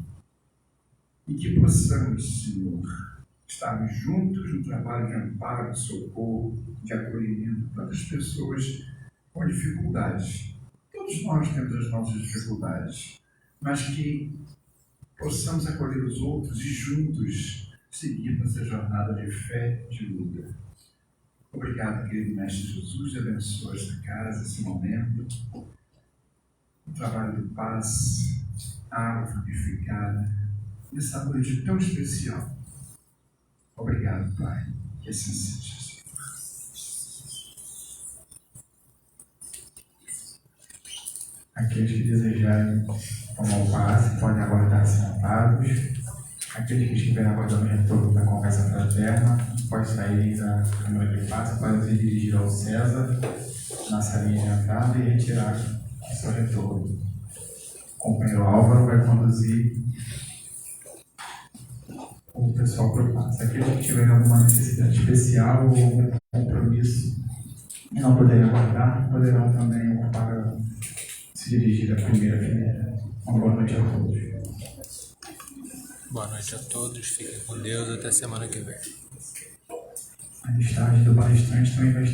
e que possamos, Senhor, estarmos juntos no trabalho de amparo, de socorro, de acolhimento para as pessoas com dificuldades. Todos nós temos as nossas dificuldades, mas que possamos acolher os outros e juntos seguir essa jornada de fé e de luta. Obrigado, querido Mestre Jesus, abençoa esta casa, esse momento, o trabalho de paz, água frutificada, nessa noite tão especial. Obrigado, Pai, que assim seja. Aqueles que desejarem tomar o passe podem aguardar sentados. Aqueles que estiverem aguardando o retorno da conversa fraterna podem sair da câmara de passe, podem se dirigir ao César, na salinha de entrada, e retirar o seu retorno. O companheiro Álvaro vai conduzir o pessoal para o passe. Aqueles que tiverem alguma necessidade especial ou algum compromisso e não poderem aguardar, poderão também ocupar, se dirigir à primeira fileira. Uma boa noite a todos. Boa noite a todos, fiquem com Deus, até semana que vem. A listagem do palestrante também vai estar